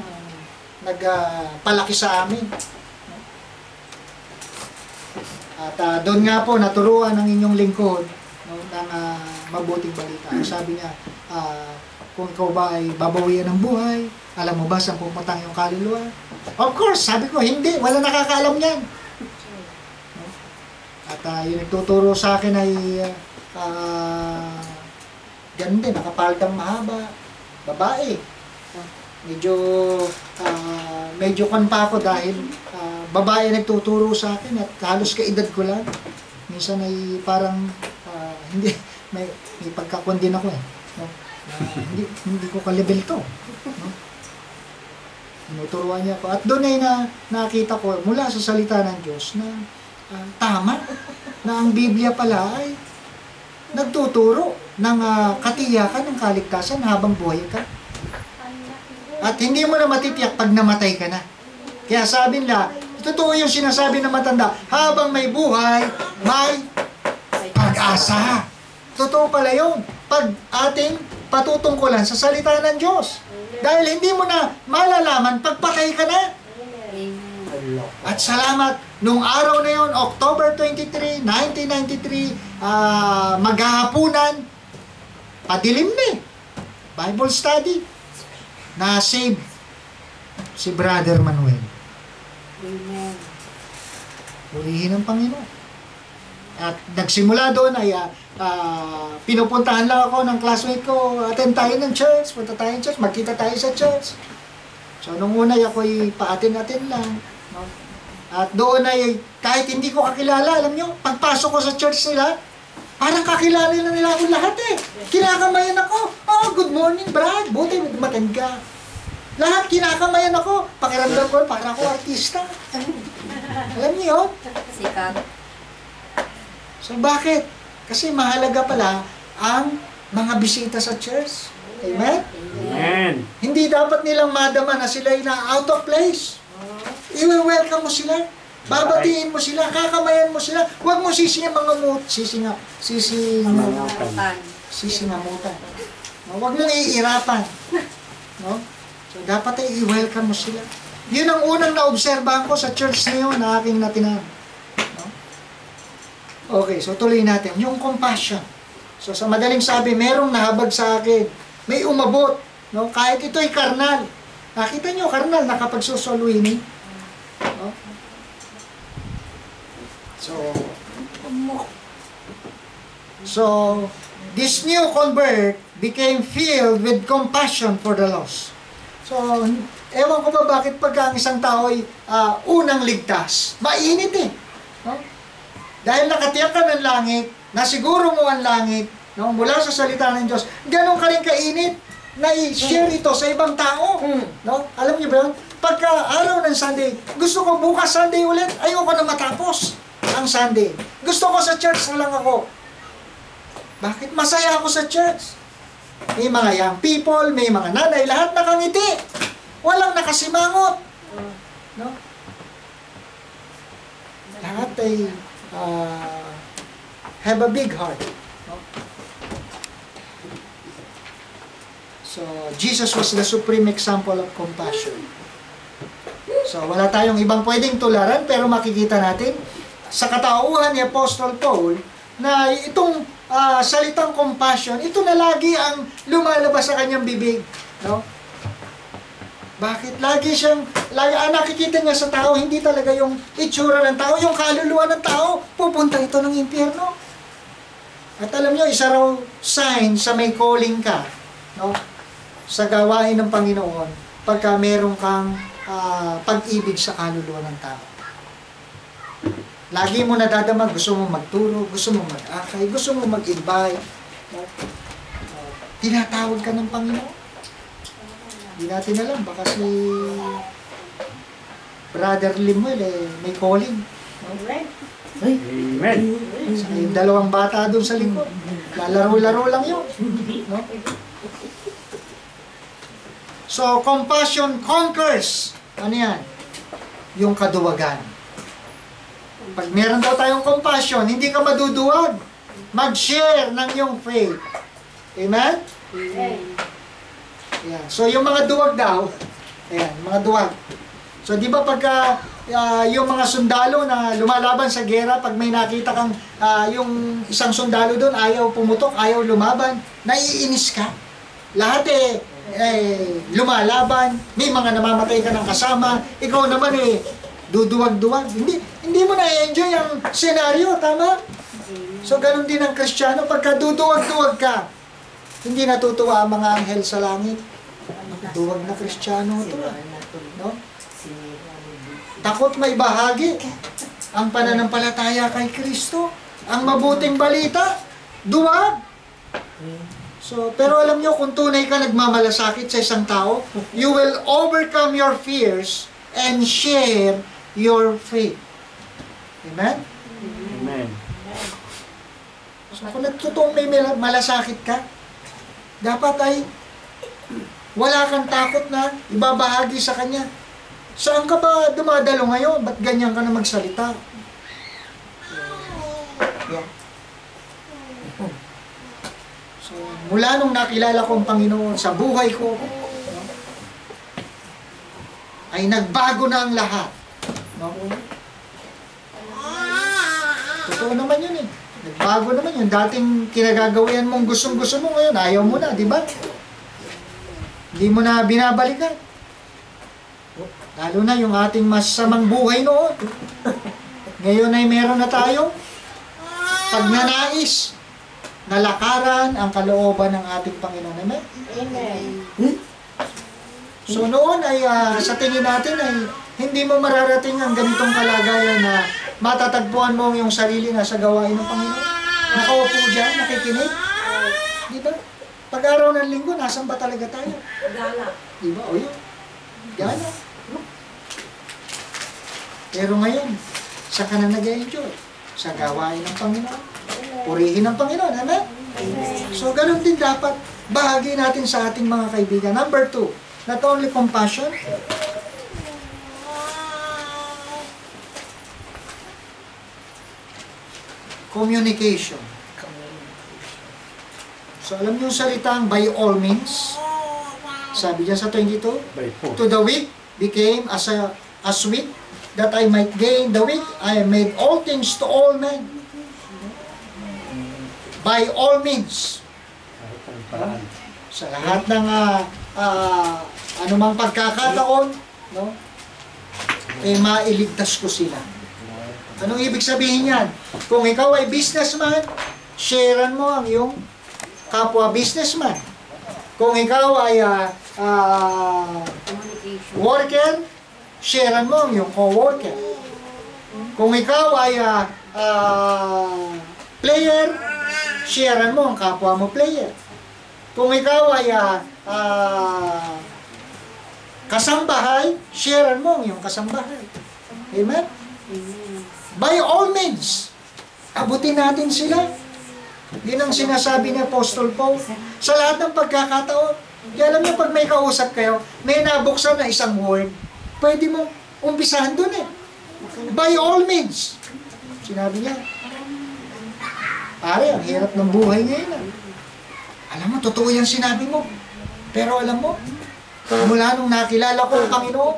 nagpalaki sa amin. At doon nga po, naturuan ng inyong lingkod ng mabuting balita. Sabi niya, kung ikaw ba ay babawian ng buhay, alam mo ba saan pupunta yung kaluluwa? Of course, sabi ko, hindi. Wala nakakaalam yan. At yung nagtuturo sa akin ay ganun din, nakapaldang mahaba, babae. Medyo kan pa ako dahil babae nagtuturo sa akin at halos kaedad ko lang. Minsan ay parang hindi may pagkakuan din ako no? Hindi ko ka-level to. No? Tinuturuan niya ako. At doon ay nakita ko mula sa salita ng Diyos na tama na ang Biblia pala ay nagtuturo ng katiyakan ng kaligtasan habang buhay ka. At hindi mo na matitiyak pag namatay ka na. Kaya sabi nila, totoo yung sinasabi ng matanda, habang may buhay, may pag-asa. Totoo pala yun. Pag ating patutungkulan sa salita ng Diyos. Dahil hindi mo na malalaman pagpatay ka na. At salamat, nung araw na yun, October 23, 1993, maghahapunan, padilim na Bible study, na-save si Brother Manuel. Amen. Purihin ang Panginoon. At nagsimula doon ay pinupuntahan lang ako ng classmate ko, attend tayo ng church, punta tayo ng church, magkita tayo sa church. So nung una ako'y pa-attend lang. No? At doon ay, kahit hindi ko kakilala, alam nyo, pagpasok ko sa church nila, parang kakilala na nila ako lahat Kinakamayan ako. Oh, good morning, Brad. Buti matend ka. Lahat kinakamayan ako. Pakiramdam ko, parang ako artista. Alam niyo yun? Sikat. So bakit? Kasi mahalaga pala ang mga bisita sa church. Amen? Amen. Hindi dapat nilang madama na sila na out of place. I-welcome mo sila. Babatiin mo sila, kakamayan mo sila. Huwag mo sisingamutan. No? Huwag mong iirapan. No? So, dapat ay i-welcome mo sila. Yun ang unang naobserbahan ko sa church ngayon na aking natinahan. No? Okay, so tuloy natin. Yung compassion. So, sa madaling sabi, merong nahabag sa akin. May umabot. No? Kahit ito'y karnal. Nakita nyo, karnal, nakapagsusolwini. No? So, this new convert became filled with compassion for the lost. So, ewan ko ba bakit pagka ang isang tao ay unang ligtas, mainit eh. No? Dahil nakatiyak ka ng langit, nasiguro mo ang langit, no? Mula sa salita ng Diyos, ganun ka rin kainit na i-share ito sa ibang tao. No? Alam niyo ba yun? Pagka araw ng Sunday, gusto ko bukas Sunday ulit, ayoko na matapos ang Sunday. Gusto ko sa church na lang ako. Bakit? Masaya ako sa church. May mga young people, may mga nanay, lahat nakangiti. Walang nakasimangot. No? Lahat ay have a big heart. No? So, Jesus was the supreme example of compassion. So, wala tayong ibang pwedeng tularan, pero makikita natin sa katauhan ni Apostol Paul na itong salitang compassion, ito na lagi ang lumalabas sa kanyang bibig. No? Bakit? Lagi nakikita niya sa tao, hindi talaga yung itsura ng tao, yung kaluluwa ng tao, pupunta ito ng impyerno. At alam niyo, isa raw sign sa may calling ka, no? Sa gawain ng Panginoon, pagka meron kang pag-ibig sa kaluluwa ng tao. Lagi mo nadadama, gusto mo magturo, gusto mo mag-akay, gusto mo mag-invite. Tinatawag ka ng Panginoon. Hindi natin alam, baka si Brother Limuel may calling. Amen. Sa yung dalawang bata doon sa likod. Lalaro-laro lang yun. No? So, compassion conquers. Ano yan? Yung kaduwagan. Pag meron daw tayong compassion, hindi ka maduduwag. Mag-share ng iyong faith. Amen? Amen. Yeah. So, yung mga duwag daw, ayan, mga duwag. So, di ba pagka yung mga sundalo na lumalaban sa gera, pag may nakita kang yung isang sundalo doon, ayaw pumutok, ayaw lumaban, naiinis ka. Lahat lumalaban, may mga namamatay ka ng kasama, ikaw naman duduwag-duwag. Hindi mo na-enjoy ang senaryo, tama? So, ganun din ang Kristiyano. Pagka duduwag-duwag ka, hindi natutuwa ang mga anghel sa langit. Duwag na Kristiyano ito. No? Takot may bahagi ang pananampalataya kay Kristo. Ang mabuting balita, duwag. So, pero alam nyo, kung tunay ka nagmamalasakit sa isang tao, you will overcome your fears and share your faith. Amen? Amen. So, kung nagtotoong may malasakit ka, dapat ay wala kang takot na ibabahagi sa Kanya. Saan ka ba dumadalo ngayon? Ba't ganyan ka na magsalita? Yeah. So, mula nung nakilala ko ang Panginoon sa buhay ko, ay nagbago na ang lahat. No? Totoo naman yun eh. Nagbago naman yun. Dating kinagagawian mong gustong-gusto mo ngayon, ayaw mo na, di ba? Hindi mo na binabalikan. Lalo na yung ating masamang buhay noon. Ngayon ay meron na tayong pagnanais na lakaran ang kalooban ng ating Panginoon. Amen? Amen. So noon ay sa tingin natin ay hindi mo mararating ang ganitong kalagayan na matatagpuan mo yung sarili na sa gawain ng Panginoon. Nakaupo dyan, nakikinig. Di ba? Pag-araw ng linggo, nasan ba talaga tayo? Gala. Di ba? O yun. Gana. Pero ngayon, saan ka na nag-enjoy? sa gawain ng Panginoon. Purihin ng Panginoon. Amen? So, ganun din dapat bahagi natin sa ating mga kaibigan. Number 2, not only compassion, communication. So, alam niyo yung salitang by all means? Sabi niya sa 22, By force. to the weak became as weak, that I might gain the weak. I made all things to all men. By all means. Sa lahat ng anumang pagkakataon, no? Mailigtas ko sila. Anong ibig sabihin yan? Kung ikaw ay businessman, sharean mo ang iyong kapwa businessman. Kung ikaw ay Communication. worker, sharean mo ang iyong co-worker. Kung ikaw ay player, sharean mo ang kapwa mo player. Kung ikaw ay kasambahay, sharean mo ang iyong kasambahay. Amen? By all means, abutin natin sila. Yun ang sinasabi ni Apostol Paul. Sa lahat ng pagkakataon, alam niyo, pag may kausap kayo, may nabuksan na isang word, pwede mong umpisahan dun eh. By all means. Sinabi niya, pare, ang hirap ng buhay ngayon. Alam mo, totoo yan sinabi mo. Pero alam mo, mula nung nakilala ko ang Panginoon,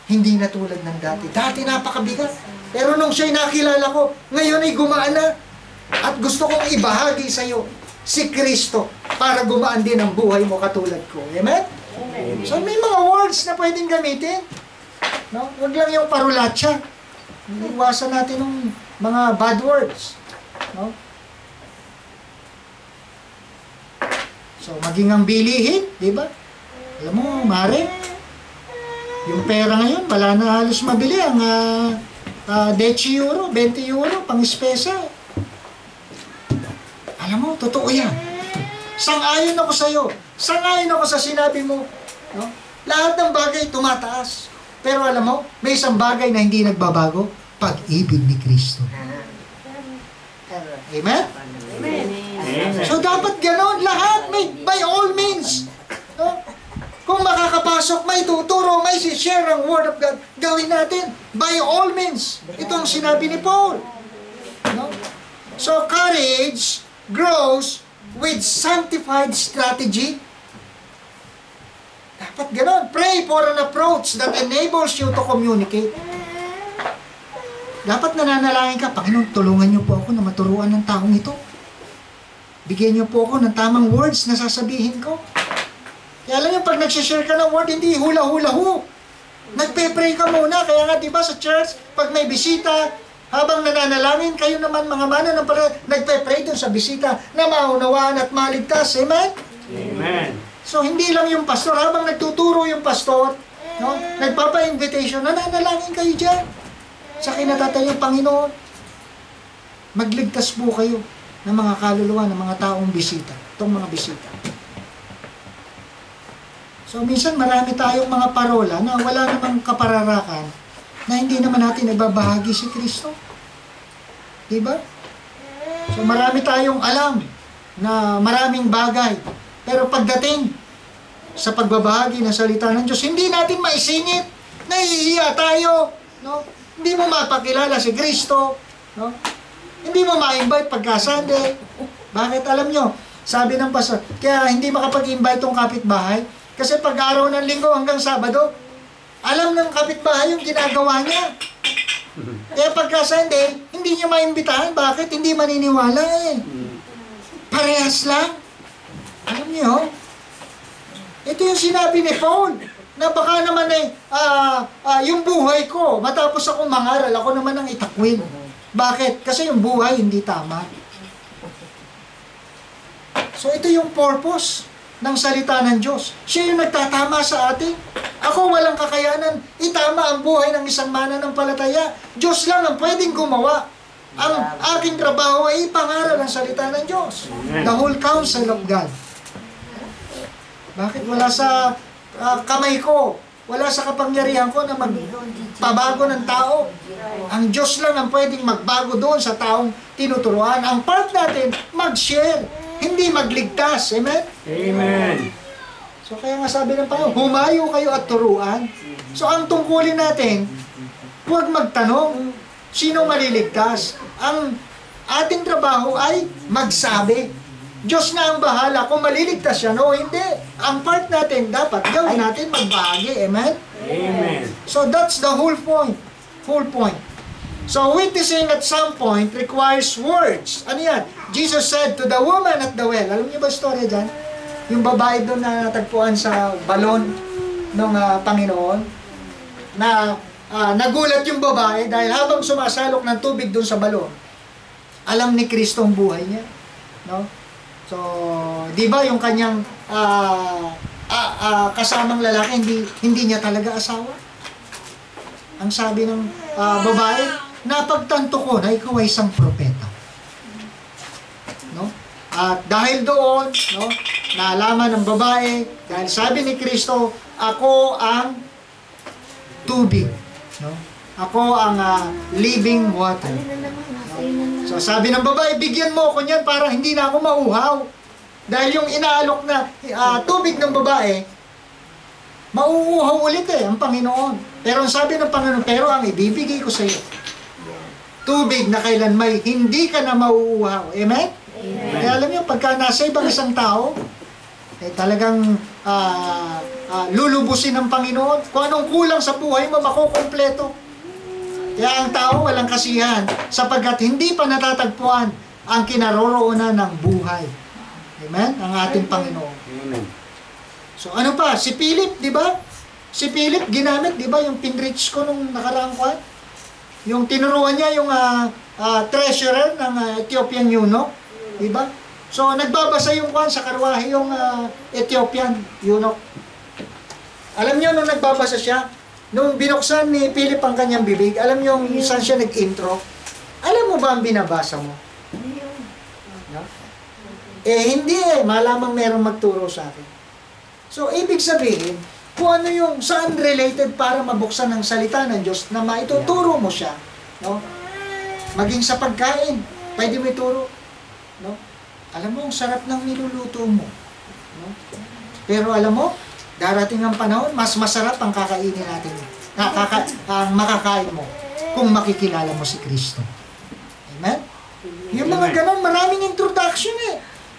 hindi na tulad ng dati. Dati napakabigat. Pero nung siya'y nakilala ko, ngayon ay gumaan na. At gusto kong ibahagi sa iyo si Kristo para gumaan din ang buhay mo katulad ko. Amen? So may mga words na pwedeng gamitin. No? Huwag lang yung parulatya. Iwasan natin ng mga bad words. No? So maging ang bilihin, di ba? Alam mo, Mare, yung pera ngayon, wala na halos mabili. Ang 10 euro, 20 euro, pang espesa. Alam mo, totoo yan. Sang-ayon ako sa iyo. Sang-ayon ako sa sinabi mo. No? Lahat ng bagay tumataas. Pero alam mo, may isang bagay na hindi nagbabago. Pag-ibig ni Kristo. Amen? Amen. So dapat ganon. Lahat may by all means. No? Kung makakapasok, may tuturo, may share ang Word of God, gawin natin. By all means. Ito ang sinabi ni Paul. No? So courage grows with sanctified strategy. Dapat ganon. Pray for an approach that enables you to communicate. Dapat nananalangin ka, Panginoon, tulungan niyo po ako na maturuan ng taong ito. Bigyan niyo po ako ng tamang words na sasabihin ko. Kaya alam niyo, pag nagsishare ka ng word, hindi hula-hula-hu. Nagpe-pray ka muna. Kaya nga, di ba, sa church, pag may bisita, habang nananalangin, kayo naman mga mananampalataya, nagpe-pray dun sa bisita na maunawaan at maligtas. Amen? Amen. So, hindi lang yung pastor. Habang nagtuturo yung pastor, no, nagpapa-invitation, nananalangin kayo dyan. Sa kinatatay ng Panginoon, magligtas po kayo ng mga kaluluwa, ng mga taong bisita. Itong mga bisita. So, minsan marami tayong mga parola na wala namang kapararakan na hindi naman natin ibabahagi si Kristo. Diba? So marami tayong alam na maraming bagay. Pero pagdating sa pagbabahagi ng salita ng Diyos, hindi natin maisingit. Nahihiya tayo. No? Hindi mo mapakilala si Kristo. No? Hindi mo ma-invite pagka-Sunday. Bakit? Alam nyo, sabi ng pastor, kaya hindi makapag-invite tong kapitbahay kasi pag araw ng linggo hanggang Sabado, alam ng kapitbahay yung ginagawa niya. Kaya pagka-Sunday, hindi niya maimbitahan. Bakit? Hindi maniniwala eh. Parehas lang. Alam niyo, ito yung sinabi ni Paul, na baka naman yung buhay ko, matapos akong mangaral, ako naman ang itakwil. Bakit? Kasi yung buhay hindi tama. So ito yung purpose ng salita ng Diyos. Siya yung nagtatama sa atin. Ako walang kakayanan. Itama ang buhay ng isang mananampalataya. Diyos lang ang pwedeng gumawa. Ang aking trabaho ay ipangaral ang salita ng Diyos. The whole counsel of God. Bakit wala sa kamay ko Wala sa kapangyarihan ko na magpabago ng tao. Ang Diyos lang ang pwedeng magbago doon sa taong tinuturuan. Ang part natin, mag-share, hindi magligtas. Amen? Amen. So kaya nga sabi ng Panginoon, humayo kayo at turuan. So ang tungkulin natin, huwag magtanong, sino maliligtas? Ang ating trabaho ay magsabi. Diyos na ang bahala kung maliligtas siya o hindi. Ang part natin, dapat gawin natin magbahagi. Amen? Amen. So that's the whole point. Whole point. So witnessing at some point requires words. Ano yan? Jesus said to the woman at the well. Alam niyo ba story dyan? Yung babae doon na natagpuan sa balon ng Panginoon, na nagulat yung babae dahil habang sumasalok ng tubig doon sa balon, alam ni Kristo ang buhay niya. No? So, di ba yung kanyang kasamang lalaki, hindi niya talaga asawa? Ang sabi ng babae, napagtanto ko na ikaw ay isang propeta. No? At dahil doon, no, naalaman ng babae, dahil sabi ni Kristo, ako ang tubig. No? Ako ang living water. So sabi ng babae, bigyan mo ako niyan para hindi na ako mauhaw. Dahil yung inaalok na tubig ng babae, mauuhaw ulit ang Panginoon. Pero ang sabi ng Panginoon, pero ang ibibigay ko sa iyo, tubig na kailan may hindi ka na mauuhaw. Amen? Amen. Kaya alam niyo, pagka nasa ibang isang tao, talagang lulubusin ng Panginoon. Kung anong kulang sa buhay mo, makukumpleto. Kaya ang tao walang kasiyahan sapagkat hindi pa natatagpuan ang kinaroroonan ng buhay. Amen? Ang ating Panginoon. Amen. So ano pa? Si Philip, di ba? Si Philip ginamit, di ba, yung pinrich ko nung nakaraang kwan? Yung tinuruan niya yung treasurer ng Ethiopian eunuch, di ba? So nagbabasa yung kwan sa karwahe yung Ethiopian eunuch. Alam niyo nung nagbabasa siya, nung binuksan ni Philip ang kanyang bibig, alam niyo yung saan siya nag-intro? Alam mo ba ang binabasa mo? No? Hindi malamang merong magturo sa akin. So, ibig sabihin, kung ano yung saan related para mabuksan ang salita ng Diyos na maituturo mo siya. No? Maging sa pagkain, pwede mo ituro. No? Alam mo, ang sarap ng niluluto mo. No? Pero alam mo, darating ang panahon, mas masarap ang kakainin natin. Ang makakain mo kung makikilala mo si Kristo. Amen? Yung mga ganon, maraming introduction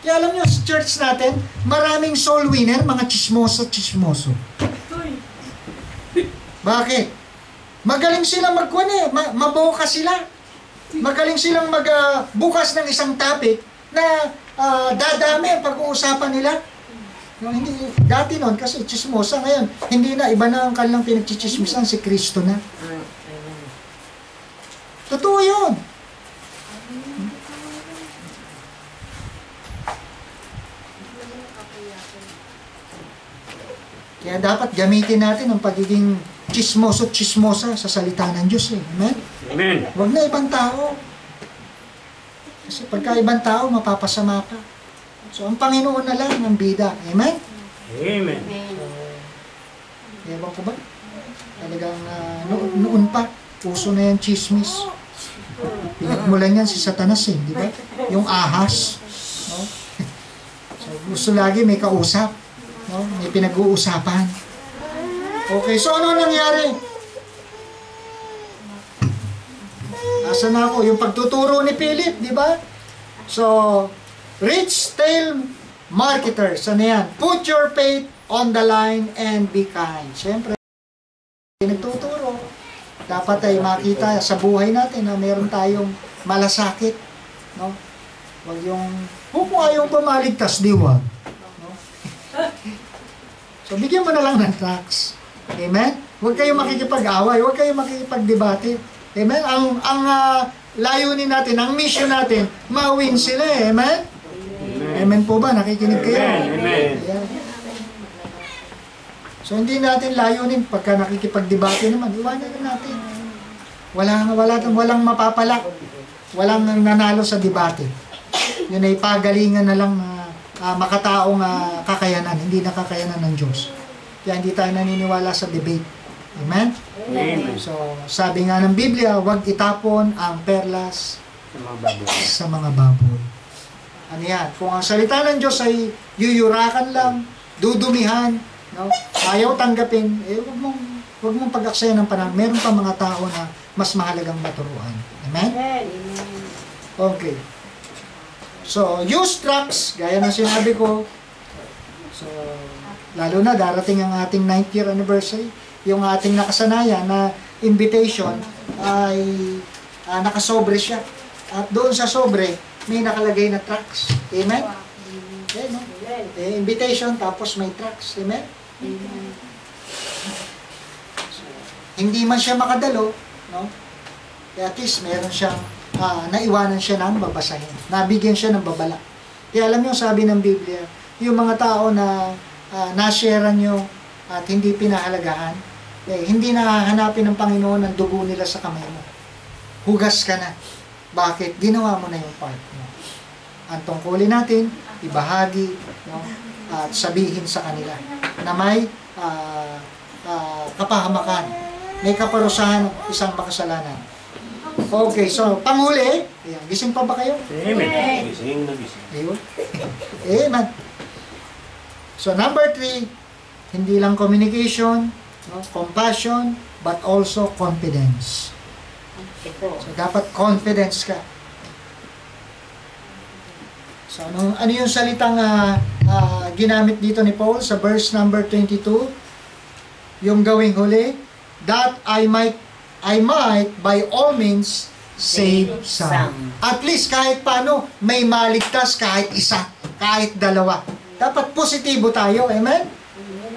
Kaya alam nyo, sa church natin, maraming soul winner, mga chismoso. Bakit? Magaling silang magkuhan mabuka sila. Magaling silang magbukas ng isang topic na dadami ang pag-uusapan nila. No, hindi, dati noon kasi chismosa, ngayon hindi na, iba na ang kanilang pinagchichismisan, si Kristo na. Totoo yun. Kaya dapat gamitin natin ang pagiging chismosa sa salita ng Diyos. Amen? Amen. Huwag na ibang tao. Kasi pagka ibang tao, mapapasama ka. So, ang Panginoon na lang ang bida. Amen? Amen. Ewan ko ba? Talagang noon pa, uso na yung chismis. Pinagmulan yan si Satanas di ba? Yung ahas. No? So, gusto lagi may kausap. No? May pinag-uusapan. Okay, so ano nangyari? Asa na ako? Yung pagtuturo ni Philip, di ba? So, rich tail marketers, ano yan? Put your faith on the line and be kind. Siyempre, nagtuturo. Dapat ay makita sa buhay natin na meron tayong malasakit. No? Huwag yung, kung ayaw pa maligtas, diwa. No? So, bigyan mo na lang ng tracts. Amen? Huwag kayong makikipag-away. Huwag kayong makikipag-debate. Amen? Ang layunin natin, ang mission natin, ma-win sila. Amen? Amen po ba? Nakikinig kayo? Amen. Ayan. So, hindi natin layunin pagka nakikipag-debate naman. Iwanan na natin. Walang mapapala. Walang nanalo sa debate. Yun ay pagalingan na lang makataong kakayanan. Hindi na kakayanan ng Diyos. Kaya hindi tayo naniniwala sa debate. Amen? Amen. So, sabi nga ng Biblia, huwag itapon ang perlas Sa mga baboy. sa mga baboy. Ano yan? Kung ang salita ng Diyos ay yuyurakan lang, dudumihan, no? Ayaw tanggapin, huwag mong pag-aksaya ng panahon. Meron pa mga tao na mas mahalagang maturuan. Amen? Okay. So, use tracts, gaya ng sinabi ko. So, lalo na darating ang ating 9th year anniversary, yung ating nakasanayan na invitation ay nakasobre siya. At doon sa sobre, may nakalagay na tracts. Amen? Okay, no? Invitation, tapos may tracts. Amen? So, hindi man siya makadalo, no? At least meron siyang naiwanan siya ng babasahin. Nabigyan siya ng babala. Kaya alam niyo, sabi ng Biblia, yung mga tao na na-sharean nyo at hindi pinahalagahan, hindi na hahanapin ng Panginoon ang dugo nila sa kamay mo. Hugas ka na. Bakit? Ginawa mo na yung part mo. Ang tungkulin natin, ibahagi, no? At sabihin sa kanila na may kapahamakan, may kaparusahan isang makasalanan. Okay, so panghuli, ayan, gising pa ba kayo? Amen. Gising na gising. Ayun. Amen. So number 3, hindi lang communication, no, compassion, but also confidence. So dapat confidence ka. So ano yung salitang ginamit dito ni Paul sa verse number 22? Yung gawing huli, that I might by all means save some. At least kahit paano, may maligtas kahit isa, kahit dalawa. Dapat positibo tayo, amen?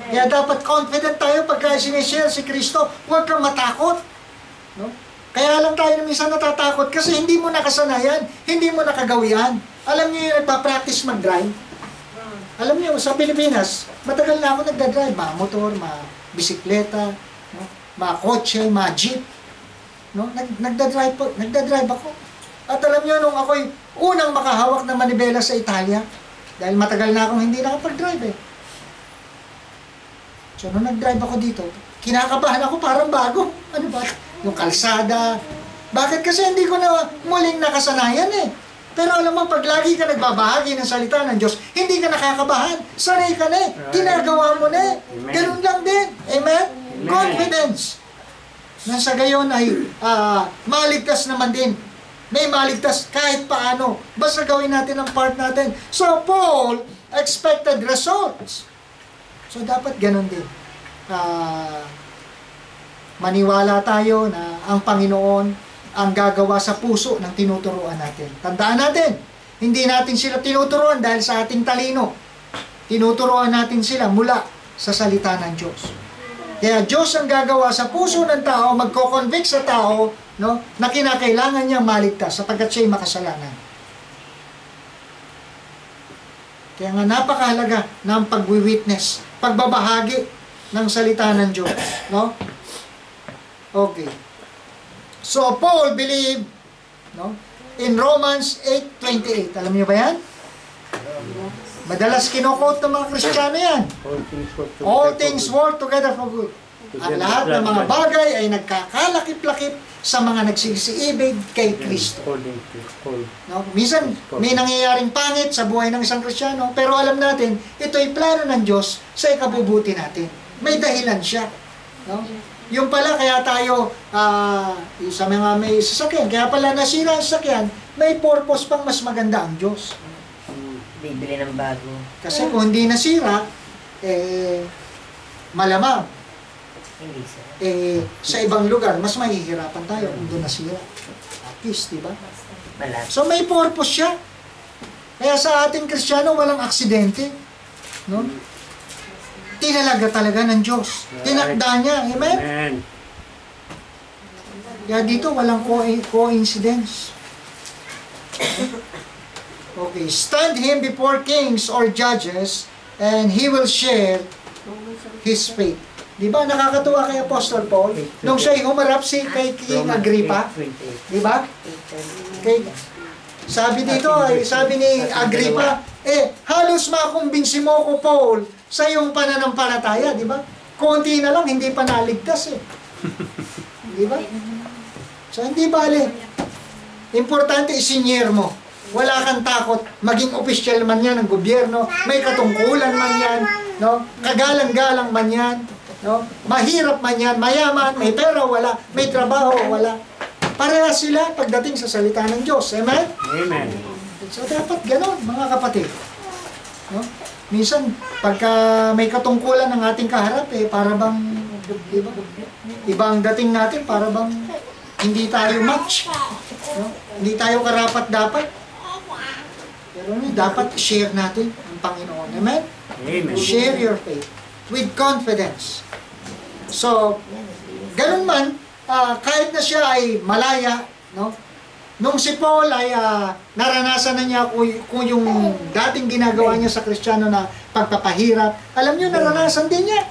Kaya dapat confident tayo pagka sinishare si Kristo, huwag kang matakot. No? Kaya lang tayo minsan natatakot kasi hindi mo nakasanayan, hindi mo nakagawian. Alam niyo yung nagpa-practice mag-drive? Alam niyo, sa Pilipinas, matagal na ako nagda-drive, motor, bisikleta, no? Kotse, jeep. No? Nagda-drive ako. At alam niyo, nung ako'y unang makahawak ng manibela sa Italia, dahil matagal na akong hindi nakapag-drive eh. So, nung nag-drive ako dito, kinakabahan ako parang bago. Ano ba? Yung kalsada. Bakit? Kasi hindi ko na muling nakasanayan eh. Pero alam mo, pag lagi ka nagbabahagi ng salita ng Diyos, hindi ka nakakabahan. Sanay ka na eh. Ginagawa mo na eh. Ganun lang din. Amen? Confidence. Nang sa gayon ay maligtas naman din. May maligtas kahit paano. Basta gawin natin ang part natin. So, Paul expected results. So, dapat ganun din. Maniwala tayo na ang Panginoon ang gagawa sa puso ng tinuturuan natin. Tandaan natin, hindi natin sila tinuturuan dahil sa ating talino. Tinuturuan natin sila mula sa salita ng Diyos. Kaya Diyos ang gagawa sa puso ng tao, magko-convict sa tao, no, na kinakailangan niya maligtas sapagkat siya'y makasalanan. Kaya nga napakahalaga ng pagwi-witness, pagbabahagi ng salita ng Diyos. No? Okay. So, Paul believed, no, in Romans 8:28. Alam niyo ba yan? Madalas kinukot ng mga Kristiyano yan. All things work together for good. Ang lahat ng mga bagay ay nagkakalakip-lakip sa mga nagsisiibig kay Kristo. No? Minsan, may nangyayaring pangit sa buhay ng isang Kristiyano, pero alam natin, ito ay plano ng Diyos sa ikabubuti natin. May dahilan siya. No? Yung pala, kaya tayo, sa mga may sasakyan, kaya pala nasira ang sasakyan, may purpose pang mas maganda ang Diyos. Bibili ng bago. Kasi kung hindi nasira, malamang, Hindi sir. sa ibang lugar, mas mahihirapan tayo kung doon nasira. At least, di ba? Malaki. So may purpose siya. Kaya sa ating Kristiyano, walang aksidente. No? Tinalaga talaga ng Diyos. Tinakda niya. Amen? Amen. Kaya dito, walang coincidence. Okay. Stand him before kings or judges and he will share his faith. Di ba? Nakakatuwa kay Apostle Paul nung siya'y humarap kay King Agrippa. Di ba? Sabi dito, sabi ni Agrippa, halos makumbinsi mo ko, Paul, sa iyong pananampalataya, di ba? Konti na lang, hindi pa naligtas eh. Di ba? So, hindi bale. Importante, isinyer mo. Wala kang takot. Maging opisyal man yan ng gobyerno, may katungkulan man yan, no? Kagalang-galang man yan, no? Mahirap man yan, mayaman, may pera, wala, may trabaho, wala. Pareha sila pagdating sa salita ng Diyos. Amen? Amen. So, dapat ganon, mga kapatid. No? Minsan, pagka may katungkulan ng ating kaharap, para bang, iba ang dating natin, para bang hindi tayo match. No? Hindi tayo karapat-dapat. Pero dapat share natin ang Panginoon. Amen? Amen. Share your faith with confidence. So, ganun man, kahit na siya ay malaya, no? Nung si Paul ay naranasan na niya kung yung dating ginagawa niya sa Kristiyano na pagpapahirap, alam niyo, naranasan din niya.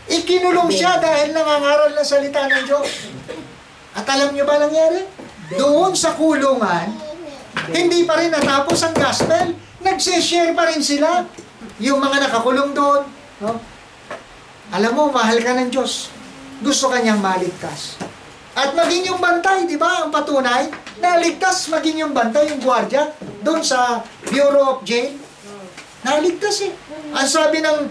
Ikinulong siya dahil nangangaral ng salita ng Diyos. At alam niyo ba nangyari? Doon sa kulungan, hindi pa rin natapos ang gospel. Nagsishare pa rin sila. Yung mga nakakulong doon. No? Alam mo, mahal ka ng Diyos. Gusto ka niyang maligtas. At maging yung bantay, di ba? Ang patunay, naligtas maging yung bantay, yung gwardiya, doon sa Bureau of Jail. Naligtas eh. Ang sabi ng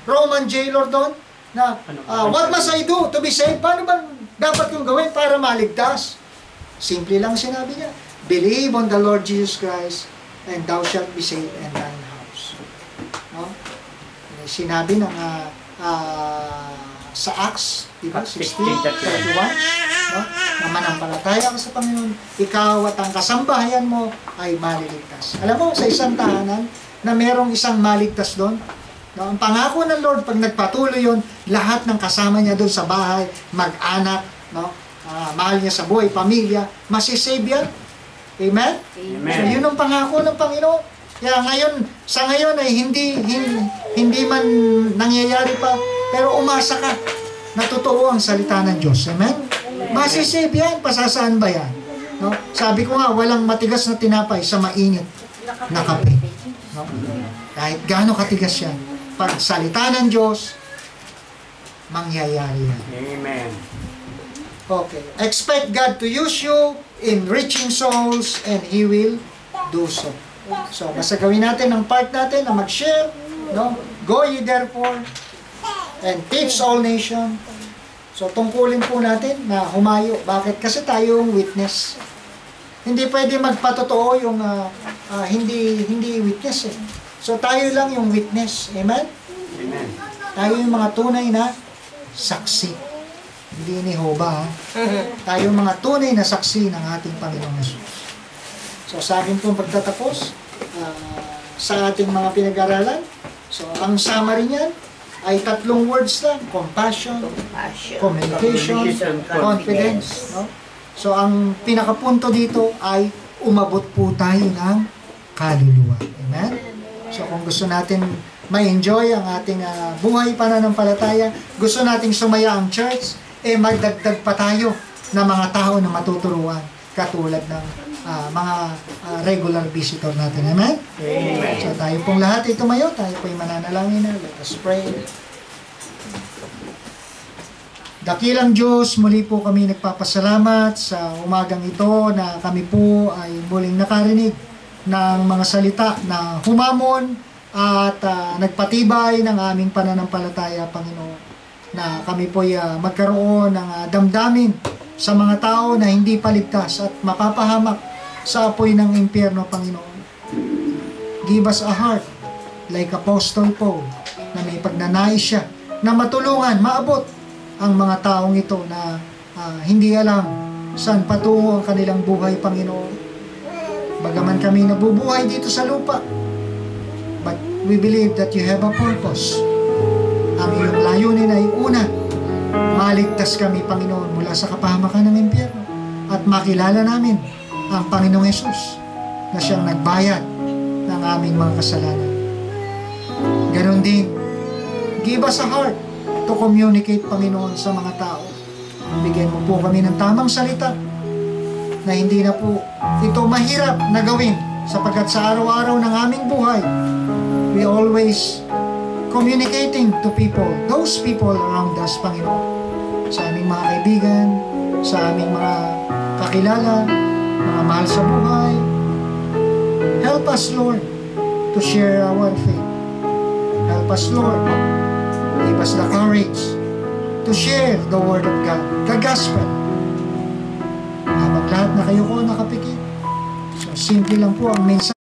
Roman jailer doon, na, what must I do to be saved? Paano bang dapat kong gawin para maligtas? Simple lang sinabi niya. Believe on the Lord Jesus Christ, and thou shalt be saved and thine house. No? Sinabi ng sa Acts, diba? 16:31, no? Na manampalataya ka sa Panginoon, ikaw at ang kasambahayan mo ay maliligtas. Alam mo, sa isang tahanan na merong isang maligtas doon, no? Ang pangako ng Lord, pag nagpatuloy yun, lahat ng kasama niya doon sa bahay, mag-anak, no? Mahal niya sa buhay, pamilya, masisave yan. Amen? Amen. So, yun ang pangako ng Panginoon. Kaya ngayon, sa ngayon ay hindi man nangyayari pa, pero umasa ka na totoo ang salita ng Diyos. Amen? Masisave yan, pasasaan ba yan? No? Sabi ko nga, walang matigas na tinapay sa mainit na kape. No? Kahit gaano katigas yan, pag salita ng Diyos, mangyayari yan. Amen. Okay. Expect God to use you in reaching souls and He will do so. So, basta gawin natin ang part natin na mag-share, no? Go ye therefore and teach all nations. So, tungkulin po natin na humayo. Bakit? Kasi tayo yung witness. Hindi pwede magpatotoo yung hindi witness eh. So, tayo lang yung witness. Amen? Amen. Tayo yung mga tunay na saksi. Hindi ni Jehovah. Tayo yung mga tunay na saksi ng ating Panginoong Yesus. So, sa akin pong pagtatapos, sa ating mga pinag-aralan, so, ang summary niyan ay 3 words lang: compassion, communication, confidence. No? So, ang pinakapunto dito ay umabot po tayo ng kaluluwa. Amen? So, kung gusto natin ma-enjoy ang ating buhay pananampalataya, gusto nating sumaya ang church, magdagdag pa tayo ng mga tao na matuturuan katulad ng mga regular visitor natin. Amen? Amen. So tayo pong lahat ay tumayo, tayo po'y mananalangin na. Let us pray. Dakilang Diyos, muli po kami nagpapasalamat sa umagang ito na kami po ay muling nakarinig ng mga salita na humamon at nagpatibay ng aming pananampalataya, Panginoon. Na kami po'y magkaroon ng damdamin sa mga tao na hindi paligtas at mapapahamak sa apoy ng impyerno, Panginoon. Give us a heart like Apostle Paul na may pagnanais siya na matulungan, maabot ang mga taong ito na hindi alam saan patungo ang kanilang buhay, Panginoon. Bagaman kami nabubuhay dito sa lupa, but we believe that you have a purpose. Ang iyong layunin ay una, maligtas kami, Panginoon, mula sa kapahamakan ng impyerno at makilala namin ang Panginoong Yesus na siyang nagbayad ng aming mga kasalanan. Ganon din, give us a heart to communicate, Panginoon, sa mga tao. Bigyan mo po kami ng tamang salita na hindi na po ito mahirap na gawin sapagkat sa araw-araw ng aming buhay, we always communicating to people, those people around us, Panginoon. Sa aming mga kaibigan, sa aming mga kakilala, mga mahal sa buhay. Help us, Lord, to share our faith. Help us, Lord. Give us the courage to share the Word of God, the Gospel. Habang lahat na kayo ko nakapikit. So, simple lang po ang mensahe.